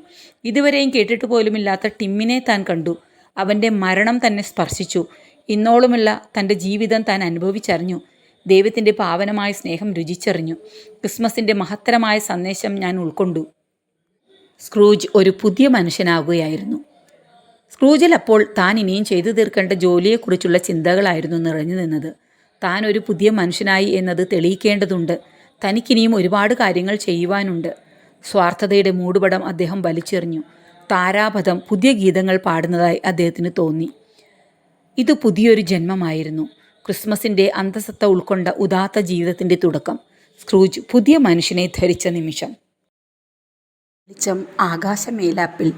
ഇതുവരെയും കേട്ടിട്ട് പോലുമില്ലാത്ത ടിമ്മിനെ താൻ കണ്ടു. അവൻ്റെ മരണം തന്നെ സ്പർശിച്ചു. ഇന്നോളുമുള്ള തൻ്റെ ജീവിതം താൻ അനുഭവിച്ചറിഞ്ഞു. ദൈവത്തിൻ്റെ പാവനമായ സ്നേഹം രുചിച്ചറിഞ്ഞു. ക്രിസ്മസിൻ്റെ മഹത്തരമായ സന്ദേശം ഞാൻ ഉൾക്കൊണ്ടു. സ്ക്രൂജ് ഒരു പുതിയ മനുഷ്യനാവുകയായിരുന്നു. സ്ക്രൂജിൽ അപ്പോൾ താൻ ഇനിയും ചെയ്തു തീർക്കേണ്ട ജോലിയെക്കുറിച്ചുള്ള ചിന്തകളായിരുന്നു നിറഞ്ഞു നിന്നത്. താൻ ഒരു പുതിയ മനുഷ്യനായി എന്നത് തെളിയിക്കേണ്ടതുണ്ട്. തനിക്കിനിയും ഒരുപാട് കാര്യങ്ങൾ ചെയ്യുവാനുണ്ട്. സ്വാർത്ഥതയുടെ മൂടുപടം അദ്ദേഹം വലിച്ചെറിഞ്ഞു. താരാപഥം പുതിയ ഗീതങ്ങൾ പാടുന്നതായി അദ്ദേഹത്തിന് തോന്നി. ഇത് പുതിയൊരു ജന്മമായിരുന്നു. ക്രിസ്മസിൻ്റെ അന്തസത്ത ഉൾക്കൊണ്ട ഉദാത്ത ജീവിതത്തിൻ്റെ തുടക്കം. സ്ക്രൂജ് പുതിയ മനുഷ്യനെ ധരിച്ച നിമിഷം. വെളിച്ചം ആകാശമേലാപ്പിൽ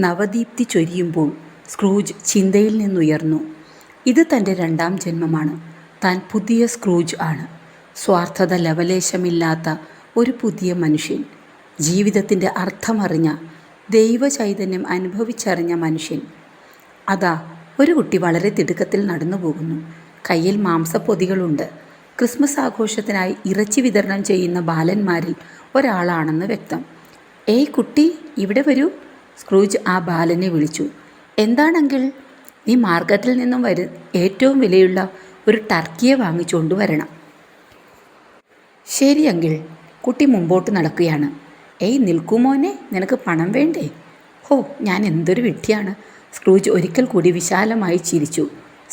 നവദീപ്തി ചൊരിയുമ്പോൾ സ്ക്രൂജ് ചിന്തയിൽ നിന്നുയർന്നു. ഇത് തൻ്റെ 2ാം ജന്മമാണ്. താൻ പുതിയ സ്ക്രൂജ് ആണ്. സ്വാർത്ഥത ലവലേശമില്ലാത്ത ഒരു പുതിയ മനുഷ്യൻ. ജീവിതത്തിൻ്റെ അർത്ഥമറിഞ്ഞ, ദൈവചൈതന്യം അനുഭവിച്ചറിഞ്ഞ മനുഷ്യൻ. അതാ ഒരു കുട്ടി വളരെ തിടുക്കത്തിൽ നടന്നു പോകുന്നു. കയ്യിൽ മാംസപ്പൊതികളുണ്ട്. ക്രിസ്മസ് ആഘോഷത്തിനായി ഇറച്ചി വിതരണം ചെയ്യുന്ന ബാലന്മാരിൽ ഒരാളാണെന്ന് വ്യക്തം. ഏയ് കുട്ടി, ഇവിടെ വരൂ, സ്ക്രൂജ് ആ ബാലനെ വിളിച്ചു. എന്താണെങ്കിൽ? നീ മാർക്കറ്റിൽ നിന്നും ഏറ്റവും വിലയുള്ള ഒരു ടർക്കിയെ വാങ്ങിച്ചുകൊണ്ട് വരണം. ശരി അങ്കിൾ. കുട്ടി മുമ്പോട്ട് നടക്കുകയാണ്. ഏയ് നിൽക്കൂ മോനെ, നിനക്ക് പണം വേണ്ടേ? ഹോ, ഞാൻ എന്തൊരു വിഡ്ഢിയാണ്. സ്ക്രൂജ് ഒരിക്കൽ കൂടി വിശാലമായി ചിരിച്ചു.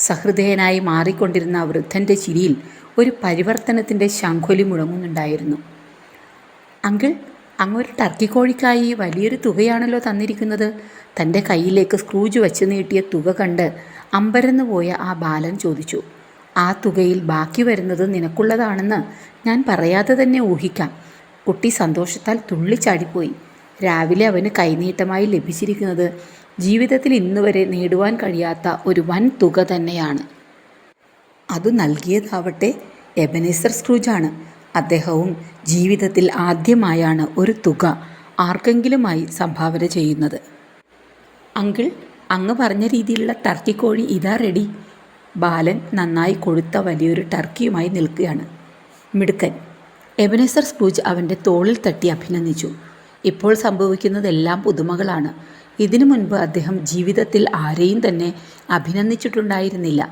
സഹൃദയനായി മാറിക്കൊണ്ടിരുന്ന ആ വൃദ്ധൻ്റെ ചിരിയിൽ ഒരു പരിവർത്തനത്തിൻ്റെ ശംഖൊലി മുഴങ്ങുന്നുണ്ടായിരുന്നു. അങ്കിൾ, അങ്ങൊരു ടർക്കി കോഴിക്കായി വലിയൊരു തുകയാണല്ലോ തന്നിരിക്കുന്നത്. തൻ്റെ കയ്യിലേക്ക് സ്ക്രൂജ് വച്ച് നീട്ടിയ തുക കണ്ട് അമ്പരന്ന് പോയ ആ ബാലൻ ചോദിച്ചു. ആ തുകയിൽ ബാക്കി വരുന്നത് നിനക്കുള്ളതാണെന്ന് ഞാൻ പറയാതെ തന്നെ ഊഹിക്കാം. കുട്ടി സന്തോഷത്താൽ തുള്ളിച്ചാടിപ്പോയി. രാവിലെ അവന് കൈനീട്ടമായി ലഭിച്ചിരിക്കുന്നത് ജീവിതത്തിൽ ഇന്നുവരെ നേടുവാൻ കഴിയാത്ത ഒരു വൻ തുക തന്നെയാണ്. അത് നൽകിയതാവട്ടെ എബനേസർ സ്ക്രൂജാണ്. അദ്ദേഹവും ജീവിതത്തിൽ ആദ്യമായാണ് ഒരു തുക ആർക്കെങ്കിലുമായി സംഭാവന ചെയ്യുന്നത്. അങ്കിൾ, അങ്ങ് പറഞ്ഞ രീതിയിലുള്ള ടർക്കി കോഴി ഇതാ റെഡി. ബാലൻ നന്നായി കൊഴുത്ത വലിയൊരു ടർക്കിയുമായി നിൽക്കുകയാണ്. മിടുക്കൻ. എബനേസർ സ്ക്രൂജ് അവൻ്റെ തോളിൽ തട്ടി അഭിനന്ദിച്ചു. ഇപ്പോൾ സംഭവിക്കുന്നതെല്ലാം പുതുമകളാണ്. ഇതിനു മുൻപ് അദ്ദേഹം ജീവിതത്തിൽ ആരെയും തന്നെ അഭിനന്ദിച്ചിട്ടുണ്ടായിരുന്നില്ല.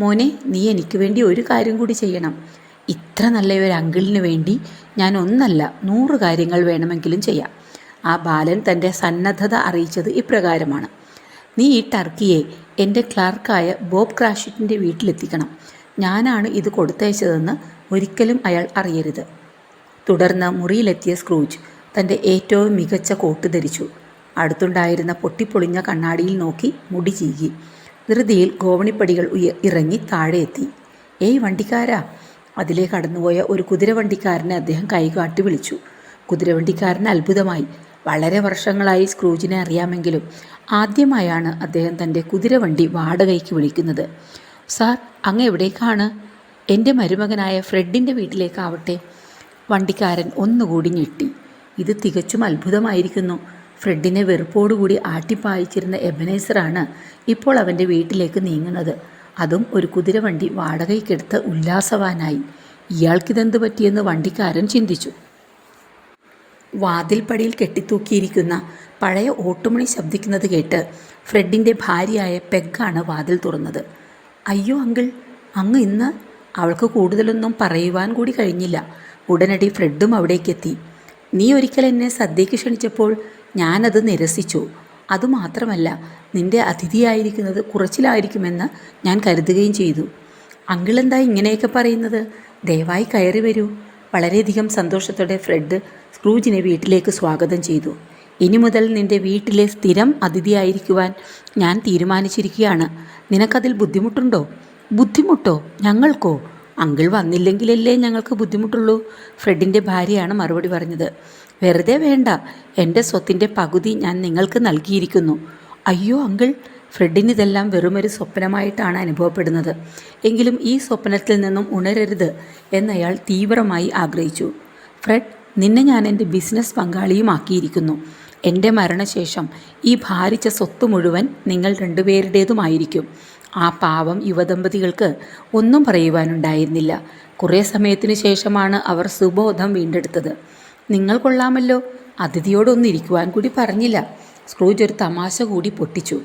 മോനെ, നീ എനിക്ക് വേണ്ടി ഒരു കാര്യം കൂടി ചെയ്യണം. ഇത്ര നല്ല ഒരു അങ്കിളിന് വേണ്ടി ഞാൻ ഒന്നല്ല 100 കാര്യങ്ങൾ വേണമെങ്കിലും ചെയ്യാം. ആ ബാലൻ തൻ്റെ സന്നദ്ധത അറിയിച്ചത് ഇപ്രകാരമാണ്: നീ ഈ ടർക്കിയെ എൻ്റെ ക്ലർക്കായ ബോബ് ക്രാഷിറ്റിൻ്റെ വീട്ടിലെത്തിക്കണം. ഞാനാണ് ഇത് കൊടുത്തയച്ചതെന്ന് ഒരിക്കലും അയാൾ അറിയരുത്. തുടർന്ന് മുറിയിലെത്തിയ സ്ക്രൂജ് തൻ്റെ ഏറ്റവും മികച്ച കോട്ട് ധരിച്ചു. അടുത്തുണ്ടായിരുന്ന പൊട്ടിപ്പൊളിഞ്ഞ കണ്ണാടിയിൽ നോക്കി മുടി ചീകി. ധൃതിയിൽ ഗോവണിപ്പടികൾ ഇറങ്ങി താഴെ എത്തി. ഏയ് വണ്ടിക്കാരാ! അതിലേ കടന്നുപോയ ഒരു കുതിരവണ്ടിക്കാരനെ അദ്ദേഹം കൈകാട്ടി വിളിച്ചു. കുതിരവണ്ടിക്കാരന് അത്ഭുതമായി. വളരെ വർഷങ്ങളായി സ്ക്രൂജിനെ അറിയാമെങ്കിലും ആദ്യമായാണ് അദ്ദേഹം തൻ്റെ കുതിരവണ്ടി വാടകയ്ക്ക് വിളിക്കുന്നത്. സാർ, അങ്ങ് എവിടേക്കാണ്? എൻ്റെ മരുമകനായ ഫ്രെഡിൻ്റെ വീട്ടിലേക്കാവട്ടെ. വണ്ടിക്കാരൻ ഒന്നുകൂടി ഞെട്ടി. ഇത് തികച്ചും അത്ഭുതമായിരിക്കുന്നു. ഫ്രെഡിനെ വെറുപ്പോടുകൂടി ആട്ടിപ്പായിച്ചിരുന്ന എബനേസറാണ് ഇപ്പോൾ അവൻ്റെ വീട്ടിലേക്ക് നീങ്ങുന്നത്. അതും ഒരു കുതിരവണ്ടി വാടകയ്ക്കെടുത്ത് ഉല്ലാസവാനായി. ഇയാൾക്കിതെന്ത് പറ്റിയെന്ന് വണ്ടിക്കാരൻ ചിന്തിച്ചു. വാതിൽപ്പടിയിൽ കെട്ടിത്തൂക്കിയിരിക്കുന്ന പഴയ ഓട്ടുമണി ശബ്ദിക്കുന്നത് കേട്ട് ഫ്രെഡിൻ്റെ ഭാര്യയായ പെഗ്ഗാണ് വാതിൽ തുറന്നത്. അയ്യോ അങ്കിൾ, അങ്ങ് ഇന്ന്? അവൾക്ക് കൂടുതലൊന്നും പറയുവാൻ കൂടി കഴിഞ്ഞില്ല. ഉടനടി ഫ്രെഡും അവിടേക്കെത്തി. നീ ഒരിക്കൽ എന്നെ സദ്യയ്ക്ക് ക്ഷണിച്ചപ്പോൾ ഞാനത് നിരസിച്ചു. അതുമാത്രമല്ല, നിന്റെ അതിഥിയായിരിക്കുന്നത് കുറച്ചിലായിരിക്കുമെന്ന് ഞാൻ കരുതുകയും ചെയ്തു. അങ്കിൾ എന്താ ഇങ്ങനെയൊക്കെ പറയുന്നത്? ദയവായി കയറി വരൂ. വളരെയധികം സന്തോഷത്തോടെ ഫ്രെഡ് സ്ക്രൂജിനെ വീട്ടിലേക്ക് സ്വാഗതം ചെയ്തു. ഇനി മുതൽ നിന്റെ വീട്ടിലെ സ്ഥിരം അതിഥിയായിരിക്കുവാൻ ഞാൻ തീരുമാനിച്ചിരിക്കുകയാണ്. നിനക്കതിൽ ബുദ്ധിമുട്ടുണ്ടോ? ബുദ്ധിമുട്ടോ? ഞങ്ങൾക്കോ? അങ്കിൾ വന്നില്ലെങ്കിലല്ലേ ഞങ്ങൾക്ക് ബുദ്ധിമുട്ടുള്ളൂ. ഫ്രെഡിൻ്റെ ഭാര്യയാണ് മറുപടി പറഞ്ഞത്. വെറുതെ വേണ്ട, എൻ്റെ സ്വത്തിൻ്റെ പകുതി ഞാൻ നിങ്ങൾക്ക് നൽകിയിരിക്കുന്നു. അയ്യോ അങ്കിൾ, ഫ്രെഡിനിതെല്ലാം വെറുമൊരു സ്വപ്നമായിട്ടാണ് അനുഭവപ്പെടുന്നത്. എങ്കിലും ഈ സ്വപ്നത്തിൽ നിന്നും ഉണരരുത് എന്നയാൾ തീവ്രമായി ആഗ്രഹിച്ചു. ഫ്രെഡ്, നിന്നെ ഞാൻ എൻ്റെ ബിസിനസ് പങ്കാളിയുമാക്കിയിരിക്കുന്നു. എൻ്റെ മരണശേഷം ഈ ഭാരിച്ച സ്വത്ത് മുഴുവൻ നിങ്ങൾ രണ്ടുപേരുടേതുമായിരിക്കും. ആ പാവം യുവദമ്പതികൾക്ക് ഒന്നും പറയുവാനുണ്ടായിരുന്നില്ല. കുറേ സമയത്തിനു ശേഷമാണ് അവർ സുബോധം വീണ്ടെടുത്തത്. നിങ്ങൾ കൊള്ളാമല്ലോ, അതിഥിയോടൊന്നിരിക്കുവാൻ കൂടി പറഞ്ഞില്ല. സ്ക്രൂജ് ഒരു തമാശ കൂടി പൊട്ടിച്ചു.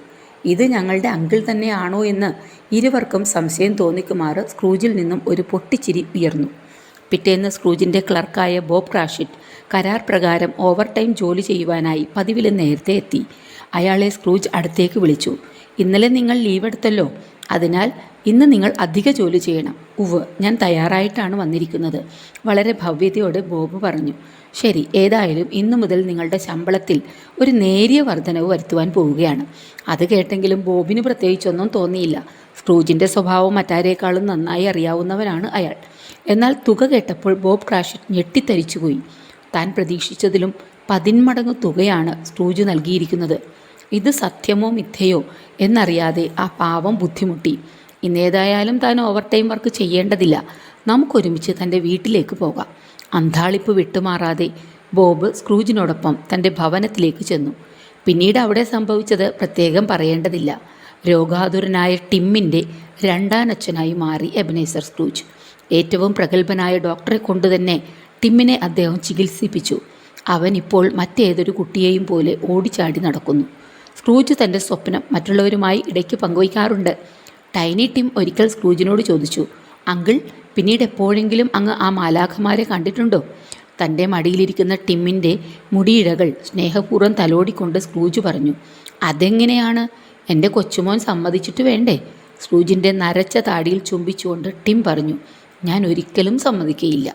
ഇത് ഞങ്ങളുടെ അങ്കിൾ തന്നെയാണോ എന്ന് ഇരുവർക്കും സംശയം തോന്നിക്കുമാറ് സ്ക്രൂജിൽ നിന്നും ഒരു പൊട്ടിച്ചിരി ഉയർന്നു. പിറ്റേന്ന് സ്ക്രൂജിൻ്റെ ക്ലർക്കായ ബോബ് ക്രാഷിറ്റ് കരാർ പ്രകാരം ഓവർ ടൈം ജോലി ചെയ്യുവാനായി പതിവിലും നേരത്തെ എത്തി. അയാളെ സ്ക്രൂജ് അടുത്തേക്ക് വിളിച്ചു. ഇന്നലെ നിങ്ങൾ ലീവ് എടുത്തല്ലോ, അതിനാൽ ഇന്ന് നിങ്ങൾ അധിക ജോലി ചെയ്യണം. ഉവ്, ഞാൻ തയ്യാറായിട്ടാണ് വന്നിരിക്കുന്നത്, വളരെ ഭവ്യതയോടെ ബോബ് പറഞ്ഞു. ശരി, ഏതായാലും ഇന്നു മുതൽ നിങ്ങളുടെ ശമ്പളത്തിൽ ഒരു നേരിയ വർധനവ് വരുത്തുവാൻ പോവുകയാണ്. അത് കേട്ടെങ്കിലും ബോബിന് പ്രത്യേകിച്ചൊന്നും തോന്നിയില്ല. സ്ക്രൂജിൻ്റെ സ്വഭാവം മറ്റാരേക്കാളും നന്നായി അറിയാവുന്നവനാണ് അയാൾ. എന്നാൽ തുക കേട്ടപ്പോൾ ബോബ് ക്രാഷിറ്റ് ഞെട്ടിത്തരിച്ചുപോയി. താൻ പ്രതീക്ഷിച്ചതിലും 10 മടങ്ങ് തുകയാണ് സ്ക്രൂജ് നൽകിയിരിക്കുന്നത്. ഇത് സത്യമോ മിഥ്യയോ എന്നറിയാതെ ആ പാവം ബുദ്ധിമുട്ടി. ഇന്നേതായാലും താൻ ഓവർ ടൈം വർക്ക് ചെയ്യേണ്ടതില്ല. നമുക്കൊരുമിച്ച് തൻ്റെ വീട്ടിലേക്ക് പോകാം. അന്താളിപ്പ് വിട്ടുമാറാതെ ബോബ് സ്ക്രൂജിനോടൊപ്പം തൻ്റെ ഭവനത്തിലേക്ക് ചെന്നു. പിന്നീട് അവിടെ സംഭവിച്ചത് പ്രത്യേകം പറയേണ്ടതില്ല. രോഗാതുരനായ ടിമ്മിൻ്റെ രണ്ടാനച്ഛനായി മാറി എബനേസർ സ്ക്രൂജ്. ഏറ്റവും പ്രഗത്ഭനായ ഡോക്ടറെ കൊണ്ടുതന്നെ ടിമ്മിനെ അദ്ദേഹം ചികിത്സിപ്പിച്ചു. അവൻ ഇപ്പോൾ മറ്റേതൊരു കുട്ടിയെയും പോലെ ഓടിച്ചാടി നടക്കുന്നു. സ്ക്രൂജ് തൻ്റെ സ്വപ്നം മറ്റുള്ളവരുമായി ഇടയ്ക്ക് പങ്കുവയ്ക്കാറുണ്ട്. ടൈനി ടിം ഒരിക്കൽ സ്ക്രൂജിനോട് ചോദിച്ചു, അങ്കിൾ, പിന്നീട് എപ്പോഴെങ്കിലും അങ്ങ് ആ മാലാഖമാരെ കണ്ടിട്ടുണ്ടോ? തൻ്റെ മടിയിലിരിക്കുന്ന ടിമ്മിൻ്റെ മുടിയിഴകൾ സ്നേഹപൂർവ്വം തലോടിക്കൊണ്ട് സ്ക്രൂജ് പറഞ്ഞു. അതെങ്ങനെയാണ്? എൻ്റെ കൊച്ചുമോൻ സമ്മതിച്ചിട്ട് വേണ്ടേ? സ്ക്രൂജിൻ്റെ നരച്ച താടിയിൽ ചുംബിച്ചുകൊണ്ട് ടിം പറഞ്ഞു. ഞാൻ ഒരിക്കലും സമ്മതിക്കുകയില്ല.